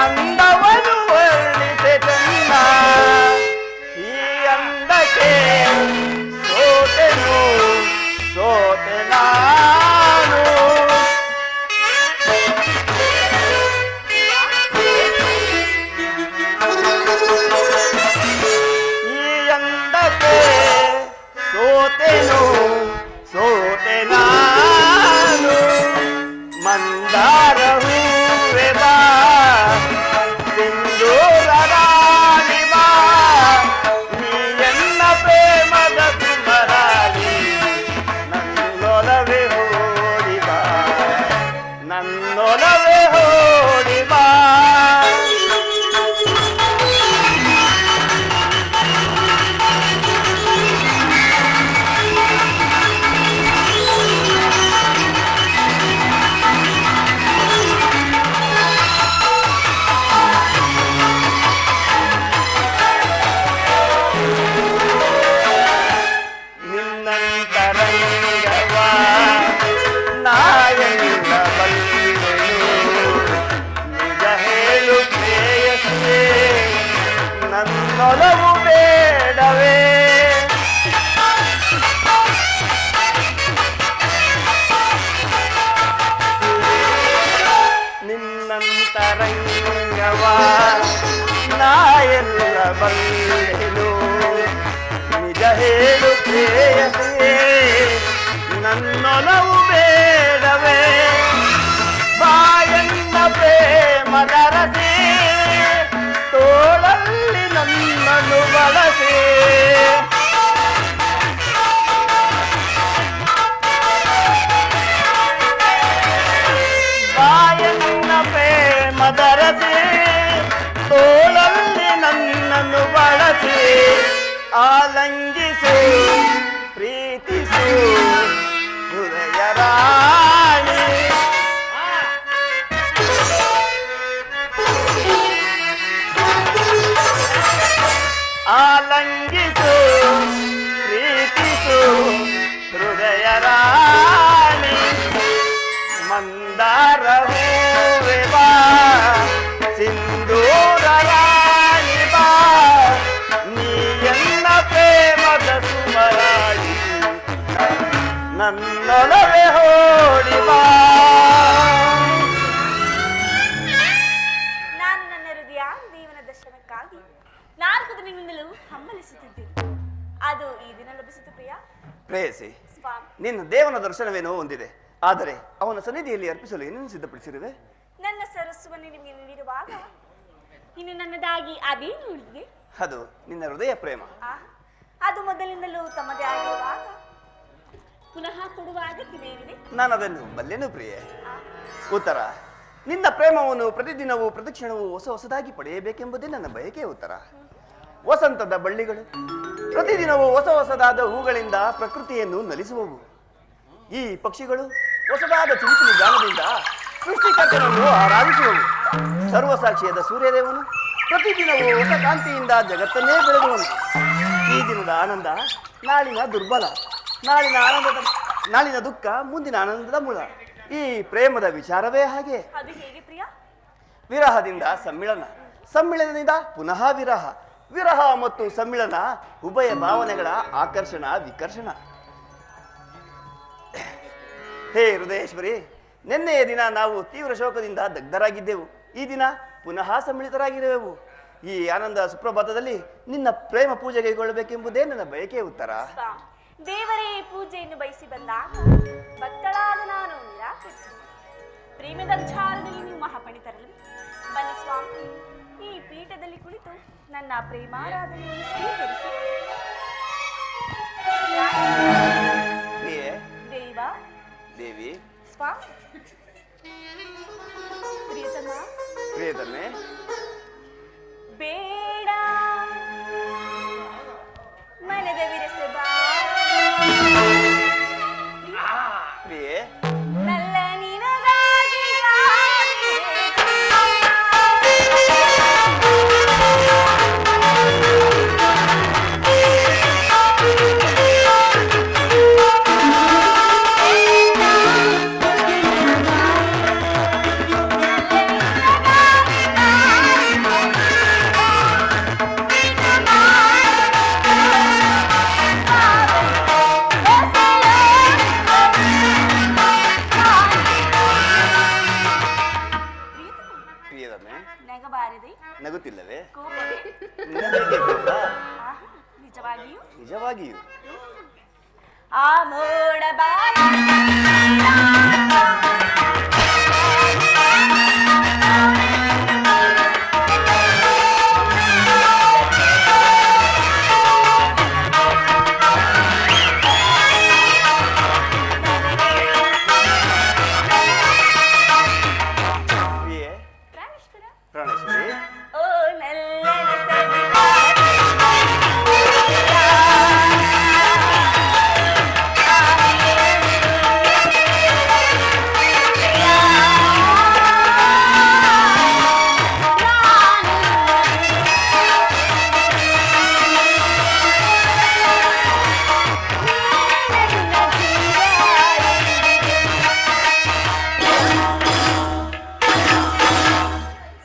ಅಂದವನು ವರ್ಣಿಸೆ ಚಂದ ಈ ಅಂದಕ್ಕೆ ಸೋತೆನು ಸೋತೆ ನಾನು ಈ ಅಂದಕ್ಕೆ ಸೋತೆನು ಸೋತೆ ನಾನು ಮಂದಾರ ಹೂವೆ ಬಾ ಸಿಂಧೂರ ರಾಣಿ ಬಾ ನೀಯನ್ನ ಪ್ರೇಮದ ಸುಮರಾಣಿ ನನ್ನೊಲವೇ ಓಡಿ ಬಾ ನನ್ನೊಲವೇ ಓಡಿ ಬಾ ನಿನ್ನಂತರಂಗವ ನಾಯಲ್ಲ ಬಲ್ಲೆನು ನಿಜ ಹೇಳು ಪ್ರೇಯಸಿಯೇ ನನ್ನೊಲವು ಬೇಡವೇ ನಿನ್ನಂತರಂಗವ ನಾಯಲ್ಲ ಬಲ್ಲೆನು ನಿಜ ಹೇಳು ಪ್ರೇಯಸಿಯೇ ನನ್ನೊಲವು ಬೇಡವೇ ಬಾಯನ್ನ ಪ್ರೇಮದ ರಸೆ ತೋಳಲ್ಲಿ ನನ್ನನ್ನು ಬಳಸೆ ಬಾಯನ್ನ ಪ್ರೇಮ ಆಲಂಗಿಸು ಪ್ರೀತಿಸು ಹೃದಯ ರಾಣಿ. ಆಲಂಗಿಸು ಪ್ರೀತಿಸು ಹೃದಯ ರಾಣಿ. ಮಂದಾರ ಹೂವೆ ಬಾ ಸಿಂಧೂರ ರಾಣಿ ಬಾ ನೀ ಎಲ್ಲ ಪ್ರೇಮದ ಸುಮರಾಣಿ ನನ್ನೊಳಗೆ ಹೋಡಿ ಬಾ. ನಾನು ನನ್ನ ಹೃದಯ ದೇವನ ದರ್ಶನಕ್ಕಾಗಿ 4 ದಿನಗಳಿಂದಲೂ ಹಮ್ಮಲಿಸುತ್ತಿದ್ದೇನೆ. ಅದು ಈ ದಿನ ಲಭಿಸಿತು ಪ್ರಿಯ. ಪ್ರೇಯಸಿ, ಸ್ವಾಮಿ, ನಿನ್ನ ದೇವನ ದರ್ಶನವೇನೋ ಹೊಂದಿದೆ, ಆದರೆ ಅವನ ಸನ್ನಿಧಿಯಲ್ಲಿ ಅರ್ಪಿಸಲು ಏನನ್ನು ಸಿದ್ಧಪಡಿಸಿರುವೆ? ನನ್ನ ಸರಸ್ಸವನ್ನು ನಿಮಗೆ ನೀಡಿರುವಾಗ ಇನ್ನು ನನ್ನದಾಗಿ ಅದೇನು ಉಳಿದಿದೆ? ಅದು ನಿನ್ನ ಹೃದಯ ಪ್ರೇಮ. ಅದು ಮೊದಲಿಂದಲೂ ತಮ್ಮದೇ ಆಗಿರುವಾಗ ಪುನಃ ಕೊಡುವ ಅಗತ್ಯವೇನಿದೆ? ನಾನು ಅದನ್ನು ಬಲ್ಲೆನು ಪ್ರಿಯೆ. ಉತ್ತರ, ನಿನ್ನ ಪ್ರೇಮವನ್ನು ಪ್ರತಿದಿನವೂ ಪ್ರತಿಕ್ಷಣವೂ ಹೊಸ ಹೊಸದಾಗಿ ಪಡೆಯಬೇಕೆಂಬುದೇ ನನ್ನ ಬಯಕೆಯ ಉತ್ತರ. ವಸಂತದ ಬಳ್ಳಿಗಳು ಪ್ರತಿದಿನವೂ ಹೊಸ ಹೊಸದಾದ ಹೂಗಳಿಂದ ಪ್ರಕೃತಿಯನ್ನು ನಲಿಸುವವು. ಈ ಪಕ್ಷಿಗಳು ಹೊಸದಾದ ಚಿಲಿಪಿಲಿ ಗಾನದಿಂದ ಸೃಷ್ಟಿಕರ್ತನನ್ನು ಆರಾಧಿಸುವವು. ಸರ್ವಸಾಕ್ಷಿಯಾದ ಸೂರ್ಯದೇವನು ಪ್ರತಿದಿನವೂ ಹೊಸ ಕಾಂತಿಯಿಂದ ಜಗತ್ತನ್ನೇ ಬೆಳಗುವನು. ಈ ದಿನದ ಆನಂದ ನಾಳಿನ ದುರ್ಬಲ, ನಾಳಿನ ದುಃಖ ಮುಂದಿನ ಆನಂದದ ಮೂಲ. ಈ ಪ್ರೇಮದ ವಿಚಾರವೇ ಹಾಗೆ. ಅದು ಹೇಗೆ ಪ್ರಿಯ? ವಿರಹದಿಂದ ಸಮ್ಮಿಳನ, ಸಮ್ಮಿಳನದಿಂದ ಪುನಃ ವಿರಹ, ವಿರಹ ಮತ್ತು ಸಮ್ಮಿಳನ ಉಭಯ ಭಾವನೆಗಳ ಆಕರ್ಷಣ ವಿಕರ್ಷಣ. ಹೇ ಹೃದಯೇಶ್ವರಿ, ನಿನ್ನೆಯ ದಿನ ನಾವು ತೀವ್ರ ಶೋಕದಿಂದ ದಗ್ಧರಾಗಿದ್ದೆವು. ಈ ದಿನ ಪುನಃ ಸಮ್ಮಿಳಿತರಾಗಿರುವೆವು. ಈ ಆನಂದ ಸುಪ್ರಭಾತದಲ್ಲಿ ನಿನ್ನ ಪ್ರೇಮ ಪೂಜೆ ಕೈಗೊಳ್ಳಬೇಕೆಂಬುದೇ ನನ್ನ ಬಯಕೆಯ ಉತ್ತರ. ದೇವರೇ ಪೂಜೆಯನ್ನು ಬಯಸಿ ಬಂದಾಗ ಭಕ್ತಳಾದ ನಾನು ನಿರಾಕರಿಸಿದೆ. ಪ್ರೇಮದ ವಿಚಾರದಲ್ಲಿ ನೀವು ಮಹಾಪಂಡಿತರಲ್ಲ. ಬನ್ನಿ ಸ್ವಾಮಿ, ಈ ಪೀಠದಲ್ಲಿ ಕುಳಿತು ನನ್ನ ಪ್ರೇಮಾರಾಧನೆಯನ್ನು ಸ್ವೀಕರಿಸಿ. ಪ್ರಿಯೆ, ದೇವ, ದೇವಿ, ಸ್ವಾಮಿ, ಪ್ರಿಯತಮ, ಪ್ರಿಯತಮೆ, ಬೇಡ ಮನದ ವಿರಸದ ಪ್ರಿಯೆ, ನಲ್ಲ ನಿನಗಾಗಿ ನಗಬಾರದೆ? ನಗುತ್ತಿಲ್ಲವೇ? ಕೋಪವೇ? ನಿನಗೇಕೆ ಕೋಪ? ನಿಜವಾಗಿಯೂ? ನಿಜವಾಗಿಯೂ. ಆ ಮೋಡ ಬಾಳ ಪ್ರಿಯೆ, ಪ್ರಾಣೇಶ್ವರಿ, ಓ ನಲ್ಲ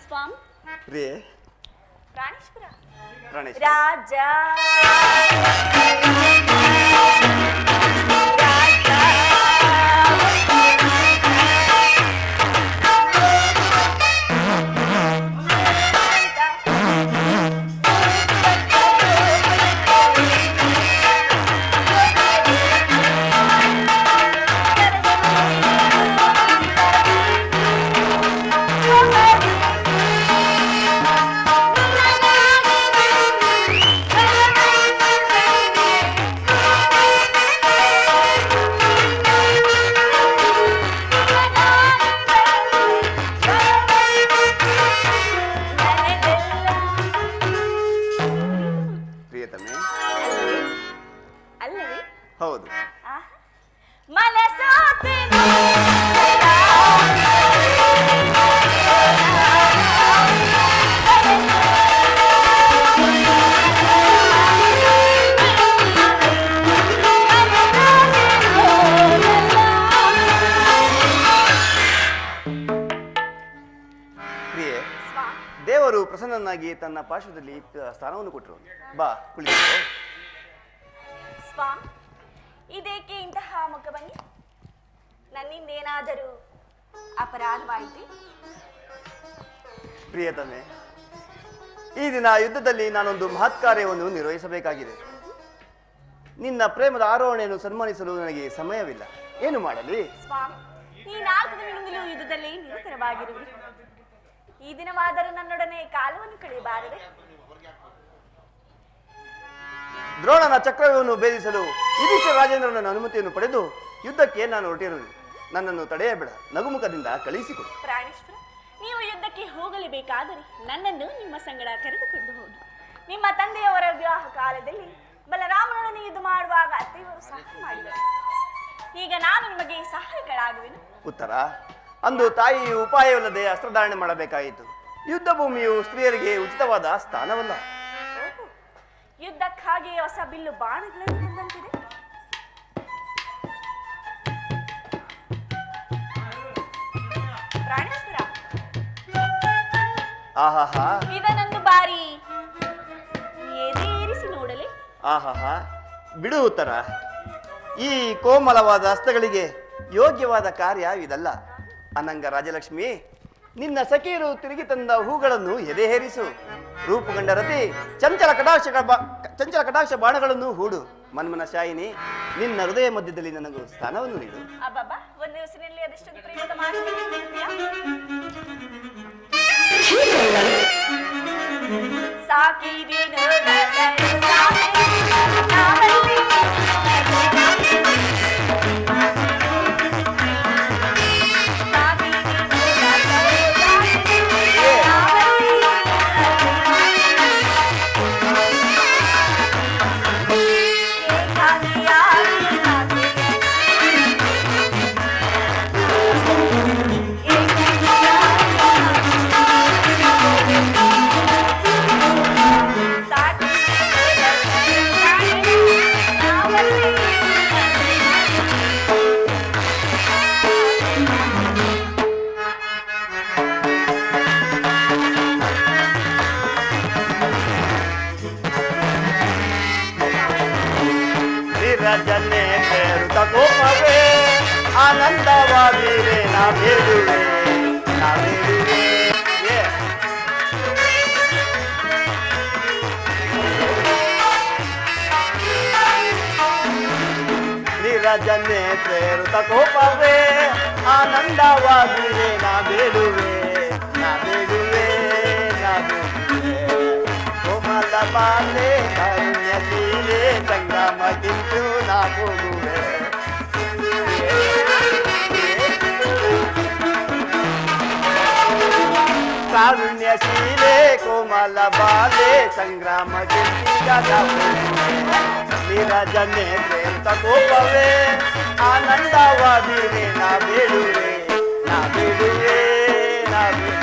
ಸ್ವಾಮಿ, ಪ್ರಿಯೆ, ಪ್ರಾಣೇಶ್ವರ, ಪ್ರಾಣೇಶ್ವರಿ, ರಾಜ ಹೌದು. ಪ್ರಿಯೆ, ದೇವರು ಪ್ರಸನ್ನನಾಗಿ ತನ್ನ ಪಾರ್ಶ್ವದಲ್ಲಿ ಸ್ಥಾನವನ್ನು ಕೊಟ್ಟರು. ಬಾ ಕುಳಿತು. ಸ್ವಾಮಿ, ಇದೇಕೆ ಇಂತಹ ಮುಖ ಬನ್ನಿ? ನನ್ನಿಂದೇನಾದರೂ ಅಪರಾಧವಾಯಿತೆ? ಪ್ರಿಯತಮೆ, ಈ ದಿನ ಯುದ್ಧದಲ್ಲಿ ನಾನೊಂದು ಮಹತ್ ಕಾರ್ಯವನ್ನು ನಿರ್ವಹಿಸಬೇಕಾಗಿದೆ. ನಿನ್ನ ಪ್ರೇಮದ ಆರೋಹಣೆಯನ್ನು ಸನ್ಮಾನಿಸಲು ನನಗೆ ಸಮಯವಿಲ್ಲ. ಏನು ಮಾಡಲಿ? ಸ್ವಾಮಿ, ಈ 4 ದಿನಗಳಿಂದಲೂ ಯುದ್ಧದಲ್ಲಿ ನಿರತರಾಗಿರುವಿರಿ. ಈ ದಿನವಾದರೂ ನನ್ನೊಡನೆ ಕಾಲವನ್ನು ಕಳೆಯಬಾರದೆ? ದ್ರೋಣನ ಚಕ್ರವನ್ನು ಭೇದಿಸಲು ಯುಧಿಷ್ಠಿರ ರಾಜೇಂದ್ರನ ಅನುಮತಿಯನ್ನು ಪಡೆದು ಯುದ್ಧಕ್ಕೆ ನಾನು ಹೊರಟಿರುವೆ. ನನ್ನನ್ನು ತಡೆಯಬೇಡ, ನಗುಮುಖದಿಂದ ಕಳುಹಿಸಿಕೊಡು. ಪ್ರಾಣೇಶ್ವರ, ನೀವು ಯುದ್ಧಕ್ಕೆ ಹೋಗಲೇಬೇಕಾದರೆ ನನ್ನನ್ನು ನಿಮ್ಮ ಸಂಗಡ ಕರೆದುಕೊಂಡು ಹೋಗಿ. ನಿಮ್ಮ ತಂದೆಯವರ ವಿವಾಹ ಕಾಲದಲ್ಲಿ ಬಲರಾಮನೊಡನೆ ಯುದ್ಧ ಮಾಡುವಾಗ ಅತ್ತೆಯವರು ಸಹಾಯ ಮಾಡಿದರು. ಈಗ ನಾನು ನಿಮಗೆ ಸಹಾಯಗಳಾಗುವೆನು. ಉತ್ತರ, ಅಂದು ತಾಯಿಯು ಉಪಾಯವಿಲ್ಲದೆ ಅಸ್ತ್ರಧಾರಣೆ ಮಾಡಬೇಕಾಯಿತು. ಯುದ್ಧ ಭೂಮಿಯು ಸ್ತ್ರೀಯರಿಗೆ ಉಚಿತವಾದ ಸ್ಥಾನವಲ್ಲ. ಓಹೋ, ಯುದ್ಧಕ್ಕಾಗಿ ಹೊಸ ಬಿಲ್ಲು ಬಾಣಗಳನ್ನು ತಂದಂತಿದೆ. ಪ್ರಾಣೇಶ್ವರ, ಆಹಾಹಾ, ಇದನ್ನೊಂದು ಬಾರಿ ಎದೇರಿಸಿ ನೋಡಲಿ. ಆಹಾಹಾ, ಬಿಡು ಉತ್ತರ. ಈ ಕೋಮಲವಾದ ಹಸ್ತಗಳಿಗೆ ಯೋಗ್ಯವಾದ ಕಾರ್ಯ ಇದಲ್ಲ. ಅನಂಗ ರಾಜಲಕ್ಷ್ಮಿ, ನಿನ್ನ ಸಖಿಯರು ತಿರುಗಿ ತಂದ ಹೂಗಳನ್ನು ಎದೆಹೇರಿಸು. ರೂಪುಗಂಡ ರತಿ ಚಂಚಲ ಕಟಾಕ್ಷ ಬಾಣಗಳನ್ನು ಹೂಡು. ಮನ್ಮನ ಶಾಯಿನಿ, ನಿನ್ನ ಹೃದಯ ಮಧ್ಯದಲ್ಲಿ ನನಗೂ ಸ್ಥಾನವನ್ನು ನೀಡು. ಅಬ್ಬಬ್ಬಾ, ಒಂದು ದಿವಸದಲ್ಲಿ ಅದೆಷ್ಟೊಂದು ಪ್ರೇಮದ ಮಾತು. ಸಾಕಿದೀನೋ ಜನ್ನೆ ಬೇರುತ್ತ ಕೋಪವೇ ಆನಂದವಾದಿರೆ ನಾ ಬೇಡುವೆ, ನಾ ಬೇಡುವೆ. ನಿರಜನ್ನೆ ಬೇರುತ್ತ ಕೋಪವೇ ಆನಂದವಾದಿರೆ ನಾ ಬೇಡುವೆ, ನಾ ಬೇಡುವೆ, ನಾ ಬೇಡುವೆ. ಕೋಮಲ ಬಾಲೆ ಕರುಣ್ಯ ಲೀಲೆ ಸಂಗಮಗಿಂತು ನಾ ಹೋಗುವೆ. ಕಾರುಣ್ಯಶೀಲೆ ಕೋಮಲ ಬಾಲೆ ಸಂಗ್ರಾಮ ನಿರಜನೆ ಪ್ರೇಮ ಕೋಪವೇ ಆನಂದವಾದಿರೆ ನಾ ಬೇಡುವೆ, ನಾ ಬೇಡುವೆ, ನಾ ಬೇಡುವೆ.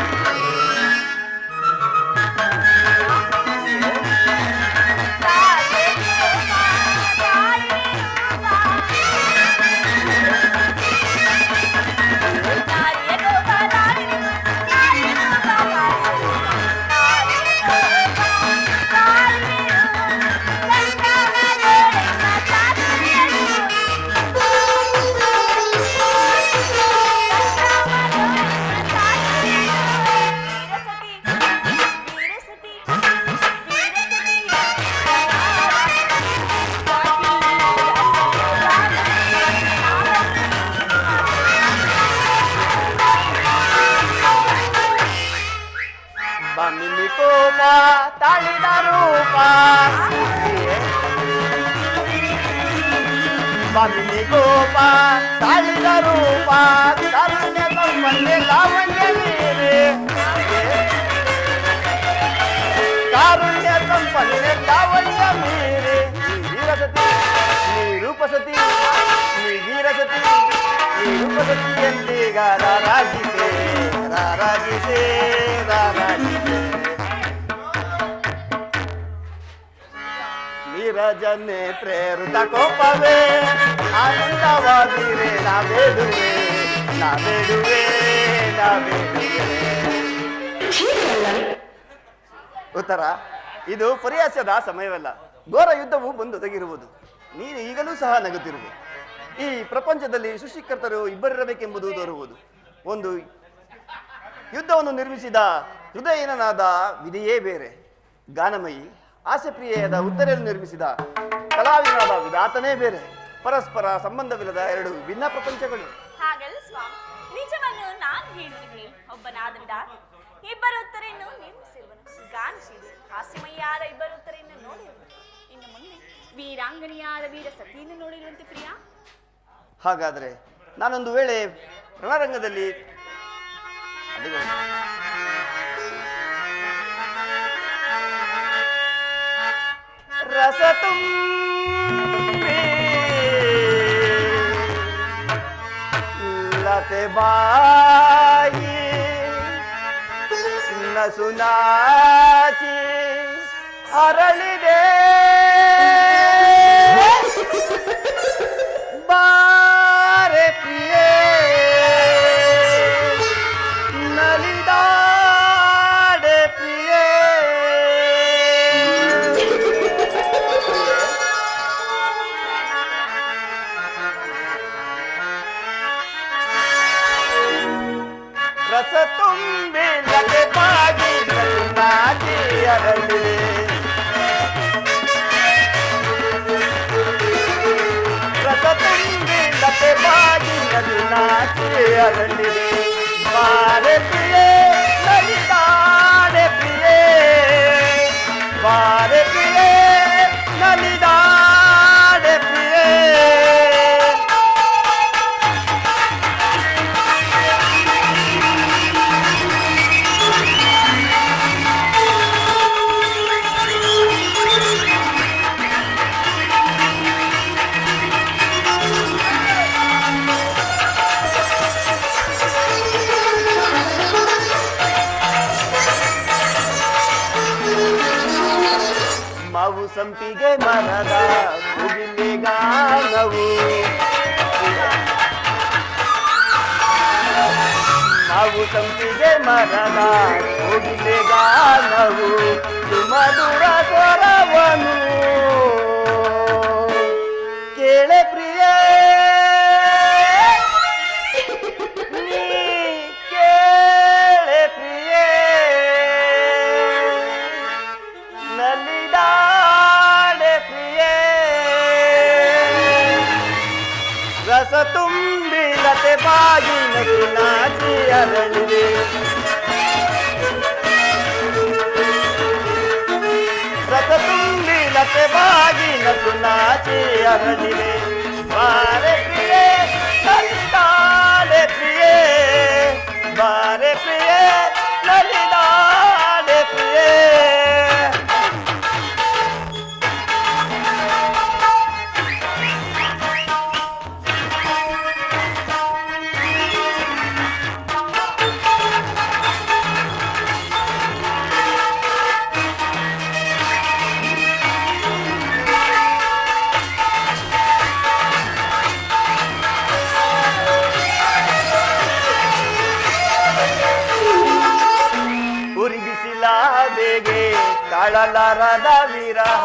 ಕೋಪ ತಾಳಿದ ರೂಪ ಬಾಮಿನಿ ಕೋಪ ತಾಳಿದ ರೂಪ ಕಾರುಣ್ಯ ಸಂಪನ್ನೆ ಲಾವಣ್ಯ ಮೀರೆ ಕಾರುಣ್ಯ ಸಂಪನ್ನೆ ಲಾವಣ್ಯ ಮೀರೆ ವೀರಸತಿ ನೀ ರೂಪಸತಿ ತಿರುಪತಿಯಂತೀಗ ರಾರಾಜಿಸೆ ರಾರಾಜಿಸೆ ರಾರಾಜಿಸೆ ನೀರಜನ್ನೇ ಪ್ರೇರಿತ ಕೋಪವೇ ಆನಂದವಾಗಿರೆ ನಾ ಬೇಡುವೆ ನಾ ಬೇಡುವೆ ನಾ ಬೇಡುವೆ. ಉತ್ತರ: ಇದು ಪರಿಹಾಸ್ಯದ ಸಮಯವಲ್ಲ, ಘೋರ ಯುದ್ಧವು ಬಂದೊದಗಿರುವುದು. ನೀನು ಈಗಲೂ ಸಹ ನಗುತ್ತಿರುವೆ. ಈ ಪ್ರಪಂಚದಲ್ಲಿ ಸೃಷ್ಟಿಕರ್ತರು ಇಬ್ಬರಿರಬೇಕೆಂಬುದು ತೋರುವುದು. ಒಂದು ಯುದ್ಧವನ್ನು ನಿರ್ಮಿಸಿದ ಹೃದಯನಾದ ವಿಧಿಯೇ ಬೇರೆ, ಗಾನಮಯಿ ಆಸೆಪ್ರಿಯೆಯಾದ ಉತ್ತರೆಯನ್ನು ನಿರ್ಮಿಸಿದ ಕಲಾವಿದನಾದ ವಿಧಾತನೇ ಬೇರೆ. ಪರಸ್ಪರ ಸಂಬಂಧವಿಲ್ಲದ ಎರಡು ಭಿನ್ನ ಪ್ರಪಂಚಗಳು. ಹಾಗಲ್ಲ ಸ್ವಾಮಿ, ನಿಜವನ್ನು ನಾನು ಹೇಳಿದ್ರೆ ಒಬ್ಬನಾದ ವಿಧಾತ ಇಬ್ಬರು ಉತ್ತರೆಯನ್ನು ನಿರ್ಮಿಸಿರುವನು. ಗಾನಶೀಲಿ ಹಾಸ್ಯಮಯ್ಯಾದ ಇಬ್ಬರು ಉತ್ತರೆಯನ್ನು ನೋಡಿರುವನು. ಇನ್ನು ಮುಂದೆ ವೀರಾಂಗನಿಯಾದ ವೀರ ಸತಿಯನ್ನು ನೋಡಿರುವಂತೆ ಪ್ರಿಯಾ. ಹಾಗಾದ್ರೆ ನಾನೊಂದು ವೇಳೆ ರಣರಂಗದಲ್ಲಿ ರಸತುಂಬಿ ಲತೆ ಬಾಯಿ ನಸುನಾಚಿ ಅರಳಿದೆ ಬಾರೆ ಪ್ರಿಯೇ ನಲಿದಾಡೆ ಪ್ರಿಯೇ. ರಸ ತುಂಬಿ ಲತೆ ಬಾಗಿ ನಾಚಿ ಅರಳಿದೆ ರಸ ತುಂಬಿ ಲತೆ ಬಾಗಿ ನಾಚಿ ಅರಳಿದೆ ಬಾರೆ ಪ್ರಿಯೇ ನಲಿದಾಡೆ ಪ್ರಿಯೇ ಬಾರೆ ಪ್ರಿಯೇ ನಲಿದಾಡೆ ಪ್ರಿಯೇ. ಮಾವು ಸಂಪಿಗೆ ಮರದ ಮುಗಿಲೆ ಗಾನವು ಮಾವು ಸಂಪಿಗೆ ಮರದ ಮುಗಿಲೆ ಗಾನವು ಸುಮಧುರ ಸ್ವರವನು ಕೇಳೆ ಪ್ರಿಯೇ ನೀ ಕೇಳೆ ಪ್ರಿಯೇ ನಲಿದಾಡೆ ಪ್ರಿಯೇ. ರಸ ತುಂಬಿ ಲತೆ ಬಾಗಿ ನಸು ನಾಚಿ ಅರಳಿದೆ ರಸ ತುಂಬಿ ಲತೆ ಬಾಗಿ ನಸು ನಾಚಿ ಅರಳಿದೆ ಬಾರೆ ಪ್ರಿಯೇ ನಲಿದಾಡೆ ಪ್ರಿಯೇ ಬಾರೆ ಪ್ರಿಯೇ ನಲಿದಾಡೆ ಪ್ರಿಯೇ. ಉರಿ ಬಿಸಿಲ ಬೇಗೆ ತಾಳಲಾರದ ವಿರಹ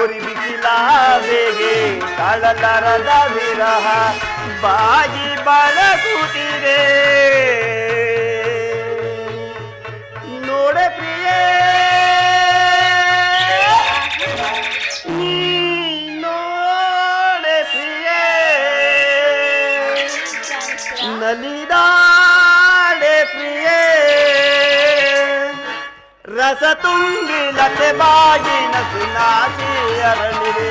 ಉರಿ ಬಿಸಿಲ ಬೇಗೆ ತಾಳಲಾರದ ವಿರಹ ಬಾಗಿ ಬಳಸುತ್ತಿದೆ ನೋಡೆ ಪ್ರಿಯೇ ನೀ ನೋಡೆ ಪ್ರಿಯೇ ನಲಿದಾಡೆ ಪ್ರಿಯೇ. ರಸ ತುಂಬಿ ಲತೆ ಬಾಗಿ ನಸು ನಾಚಿ ಅರಳಿದೆ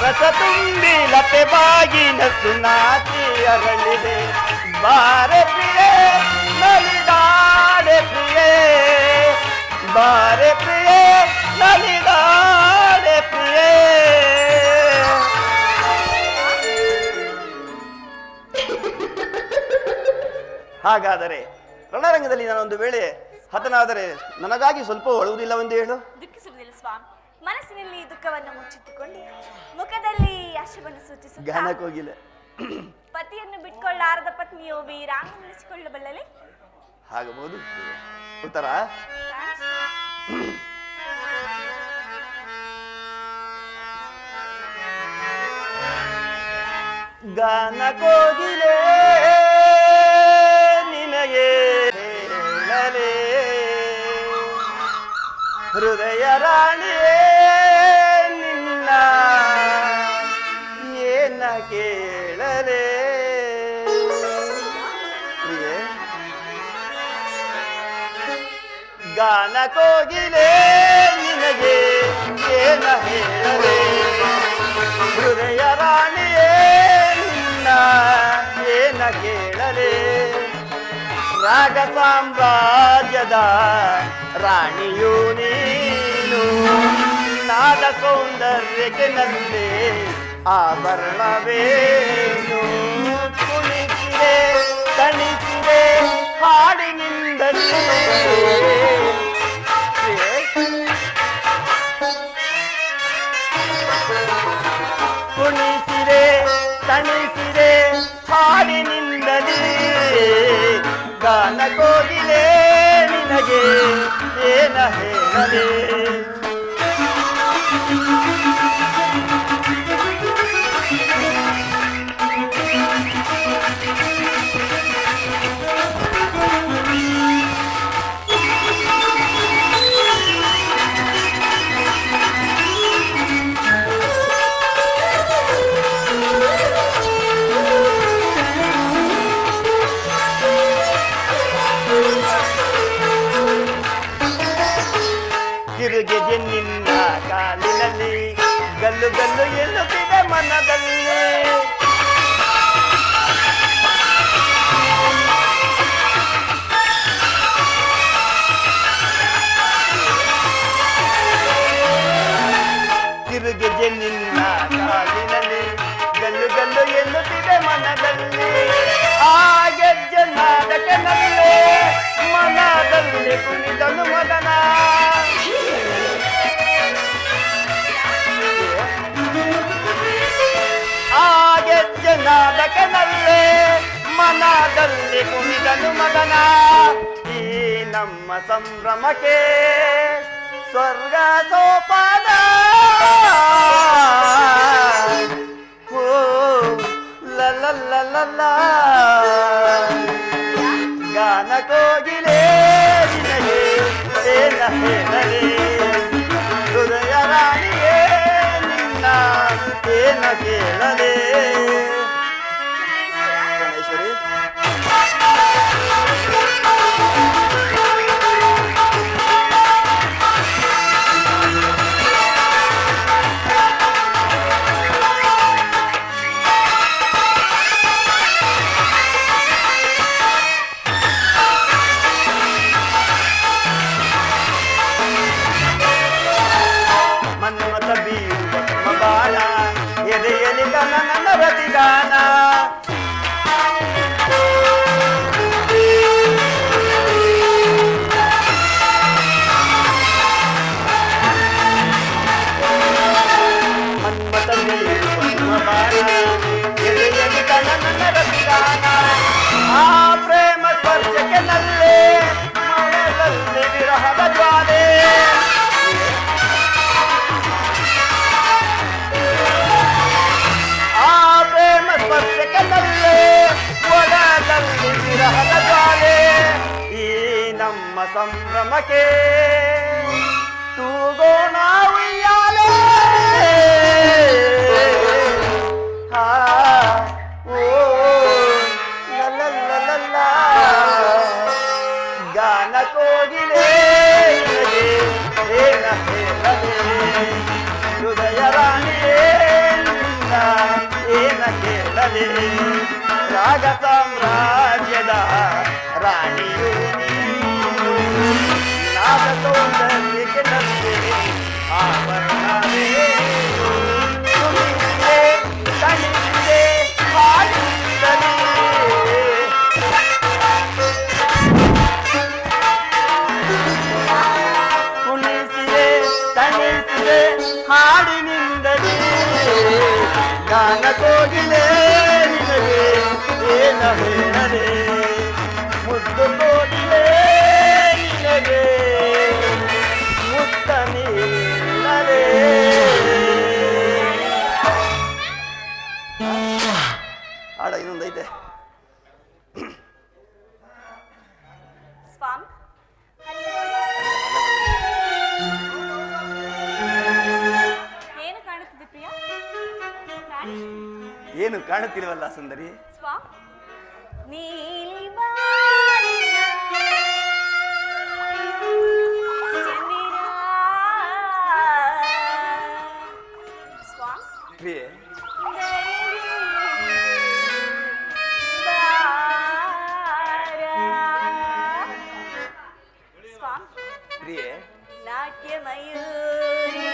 ರಸ ತುಂಬಿ ಲತೆ ಬಾಗಿ ನಸು ನಾಚಿ ಅರಳಿದೆ ಬಾರೆ ಪ್ರಿಯೇ ನಲಿದಾಡೆ ಪ್ರಿಯೇ ಬಾರೆ ಪ್ರಿಯೇ ಹಾಗಾದರೆ ರಣರಂಗದಲ್ಲಿ ನಾನೊಂದು ವೇಳೆ ಹತನಾದರೆ ನನಗಾಗಿ ಸ್ವಲ್ಪ ಅಳುವುದಿಲ್ಲವೆಂದು ಹೇಳು. ದುಃಖಿಸುವುದಿಲ್ಲ ಸ್ವಾಮಿ. ಮನಸ್ಸಿನಲ್ಲಿ ದುಃಖವನ್ನು ಮುಚ್ಚಿಟ್ಟುಕೊಂಡು ಮುಖದಲ್ಲಿ ಹರ್ಷವನ್ನು ಸೂಚಿಸುತ್ತಾ ಗಾನಕ್ಕೋಗಿಲ್ಲ. ಪತಿಯನ್ನು ಬಿಟ್ಕೊಳ್ಳಾರದ ಪತ್ನಿಯು ವೀರಾಂಗ ನಡೆಸಿಕೊಳ್ಳಬಲ್ಲಲೆ? ಆಗಬಹುದು. ಉತ್ತರ ಗಾನಕ್ಕೋಗಿಲೆ ನಿನಗೆ ಹೇಳಲೇ ಹೃದಯ ರಾಣಿಯೇ ನಿನ್ನ ಏನ ಕೇಳಲೇ ಪ್ರಿಯೆ ಗಾನಕ್ಕೋಗಿಲೆ ನಿನಗೆ ಏನ ಹೇಳಲೇ ಹೃದಯ ರಾಣಿಯೇ ನಿನ್ನ ಏನ ಕೇಳಲೇ ರಾಗ ಸಾಮ್ರಾಜ್ಯದ ರಾಣಿಯು ನೀನು ನಾದ ಸೌಂದರ್ಯಕ್ಕೆ ನಲ್ಲೇ ಆಭರಣವೇನು ಕುಣಿಸಿದೆ ತಣಿಸಿದೆ ಹಾಡಿನಿಂದಲೇ ಕುಣಿಸಿದೆ ತಣಿಸಿದೆ ಹಾಡಿನಿಂದಲೇ ಗಾನಕ್ಕೋಗಿಲೆ ನಿನಗೆ ಏನ ಹೇಳಲೇ ತಿರುಗಿದೆ ನಿನ್ನ ಕಾಲಿನಲ್ಲಿ ಗಲ್ಲು ಗಲ್ಲು ಎನ್ನುತ್ತಿದೆ ಮನದಲ್ಲಿ ತಿರುಗಿದೆ ನಿನ್ನ ಕಾಲಿನಲ್ಲಿ ಗಲ್ಲು ಗಲ್ಲು ಎನ್ನುತ್ತಿದೆ ಮನದಲ್ಲಿ ಆ ಗೆಜ್ಜೆ ನಾಟಕನಲ್ಲೇ ಮನದಲ್ಲಿ ಕುಣಿದನು ಮಗನ ಆ ಗೆಜ್ಜೆ ನಾಟಕನಲ್ಲೇ ಮನದಲ್ಲಿ ಕುಣಿದನು ಮಗನ ಈ ನಮ್ಮ ಸಂಭ್ರಮಕ್ಕೆ ಸ್ವರ್ಗ ಸೋಪಾನ ಓ ಲಲ್ಲ ಗಾನಕ್ಕೋಗಿಲೆ ನಿನಗೆ ಏನ ಹೇಳಲೇ ಹೃದಯ ರಾಣಿಯೇ ನಿನ್ನ ಏನ ಕೇಳಲೇ ಗಣೇಶ್ವರಿ ಮನ್ಮಥ ಬೀರುವ ಬಾಣ ಎದೆಯಲಿ ನನ್ನ ರತಿಗಾನ ಮನ್ಮಥ ಬೀರುವ ಬಾಣ ಎದೆಯಲಿ ನನ್ನ ರತಿಗಾನ ಆ ಪ್ರೇಮ ಸ್ಪರ್ಶಕ್ಕೆ ನಲ್ಲೇ ಮನದಲ್ಲಿ ವಿರಹದ ಜ್ವಾಲೆ ಸ್ಪರ್ಶಕನಲ್ಲೇ ಒಳದಲ್ಲಿ ವಿರಹದ ಜ್ವಾಲೆ ಈ ನಮ್ಮ ಸಂಭ್ರಮಕ್ಕೆ ತೂಗೋಣ ಉಯ್ಯಾಲೆ ಓ ಲಲ್ಲ ಗಾನಕ್ಕೋಗಿಲೆ ಏನ ಹೇಳಲೇ ಹೃದಯ ರಾಣಿಯೇ ನಿನ್ನ ಏನ ಕೇಳಲೇ ರಾಗ ಸಾಮ್ರಾಜ್ಯದ ರಾಣಿಯು ನೀನು ನಾದ ಸೌಂದರ್ಯಕ್ಕೆ ನಲ್ಲೇ ಆಭರಣವೇನು ಕುಣಿಸಿದೆ ತಣಿಸಿದೆ ಹಾಡಿನಿಂದಲೇ ಗಾನ ಕೋಗಿಲೆ ನಿನಗೆ ಏನ ಹೇಳಲೆ ಮುದ್ದು ಕೋಗಿಲೆ ನಿನಗೆ ಮುತ್ತ ನೀಡಲೆ ಹಾಡ ಇನ್ನೊಂದೈತೆ. ಸ್ವಾಮಿ ಏನು ಕಾಣುತ್ತಿದೆ ಪ್ರಿಯ? ಪ್ರಾಣೇಶ್, ಏನು ಕಾಣುತ್ತಿಲ್ವಲ್ಲ ಸುಂದರಿ? ಸ್ವಾಮಿ ನೀಲಿ ಬಾಳಿನ ಚಂದಿರ. ಸ್ವಾಮಿ ಪ್ರಿಯೆ, ಪ್ರಿಯೆ, ನಾಟ್ಯ ಮಯೂರಿ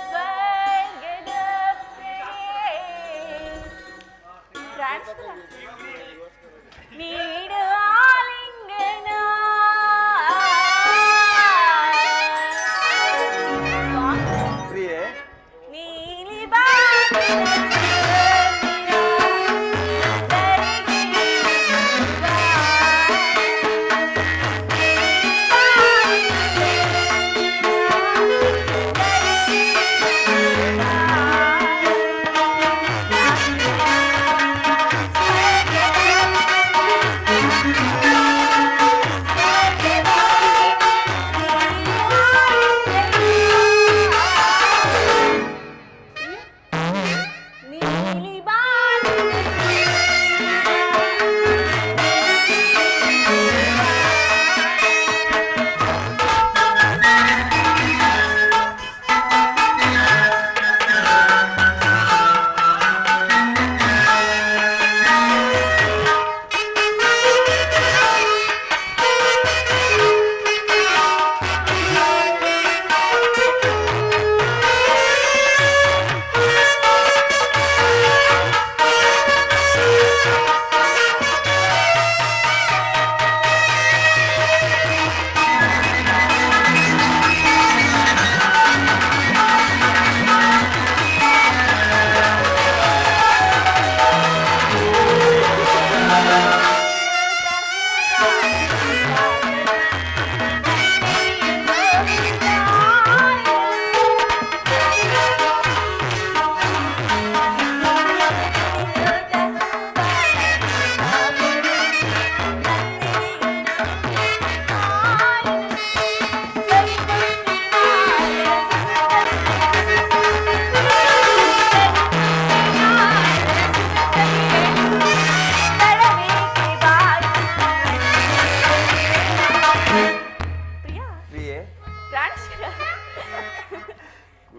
ಸ್ವರ್ಗದ ನೀಡು ಆಲಿಂಗನ. ಪ್ರಿಯೆ, ನೀಲಿ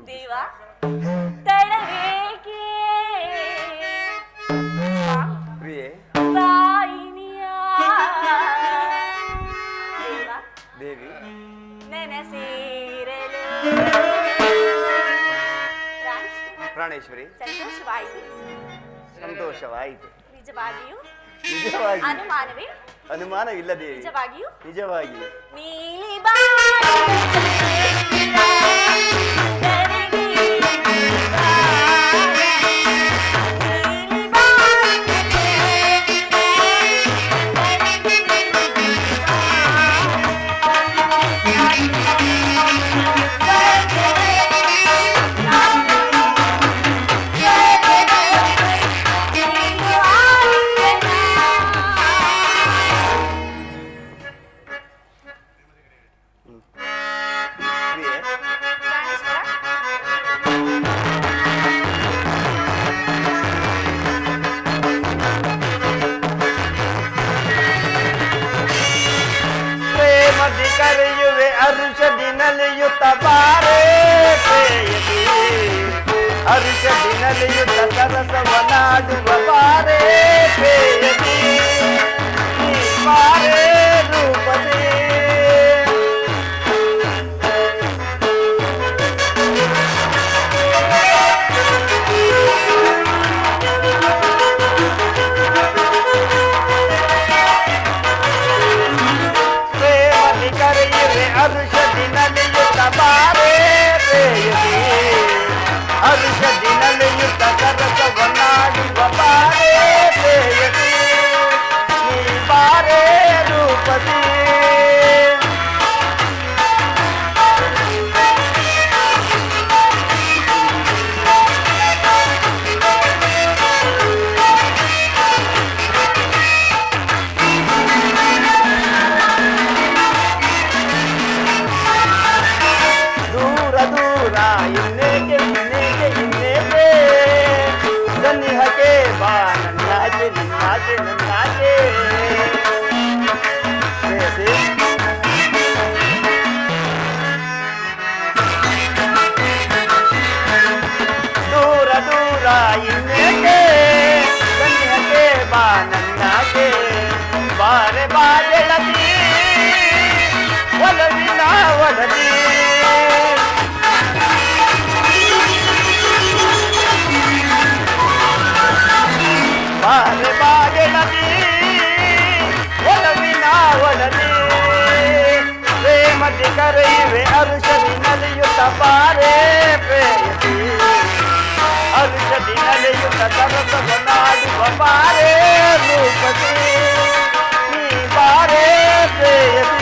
ದೇವ ತಡಬೇಕೆ ಪ್ರಿಯೆ, ವಾಯಿನಿಯ ದೇವ ದೇವಿ, ನೆನಸೇರಲು ಪ್ರಾಣೇಶ್ವರಿ, ಸಂತೋಷವಾಯಿತು. ಸಂತೋಷವಾಯಿತು. ನಿಜವಾಗಿಯೂ ನಿಜವಾಗಿ ಅನುಮಾನವೇ? ಅನುಮಾನವಿಲ್ಲ ದೇವಿ, ನಿಜವಾಗಿಯೂ ನಿಜವಾಗಿ. ನೀಲಿ ಕರೆಯುವೆ ಅರುಷದಿನಲಿಯುತ್ತ ಬಾರೇ ಪ್ರೇಯಸಿ, ಅರುಷದಿನಲಿಯುತ್ತ ಸರಸವನಾಡುವ ಬಾರೇ ಪ್ರೇಯಸಿ, ನೀ ಬಾರೇ ರೂಪಸಿ. ಕರೆಯುವೆ ಅರುಷದಿನಲಿಯುತ್ತ ಬಾರೇ ಪ್ರೇಯಸಿ, ಅರುಷದಿನಲಿಯುತ್ತ ಬಾರೆ ಬಾಗೆಳತಿ ಒಲವಿನ ಒಡತಿ ಬಾರೆ ಬಾಗೆಳತಿ ಒಲವಿನ ಒಡತಿ ಪ್ರೇಮದಿ ಕರೆಯುವೆ ಅರುಷದಿ ನಲಿಯುತ್ತ ಬಾರೆ ಪ್ರೇಯಸಿ ಅರುಷದಿ ನಲಿಯುತ್ತ ಸರಸದ ನಾಡುವ ಬಾರೆ ರೂಪಸಿ ನೀ ಬಾರೆ ಪ್ರೇಯಸಿ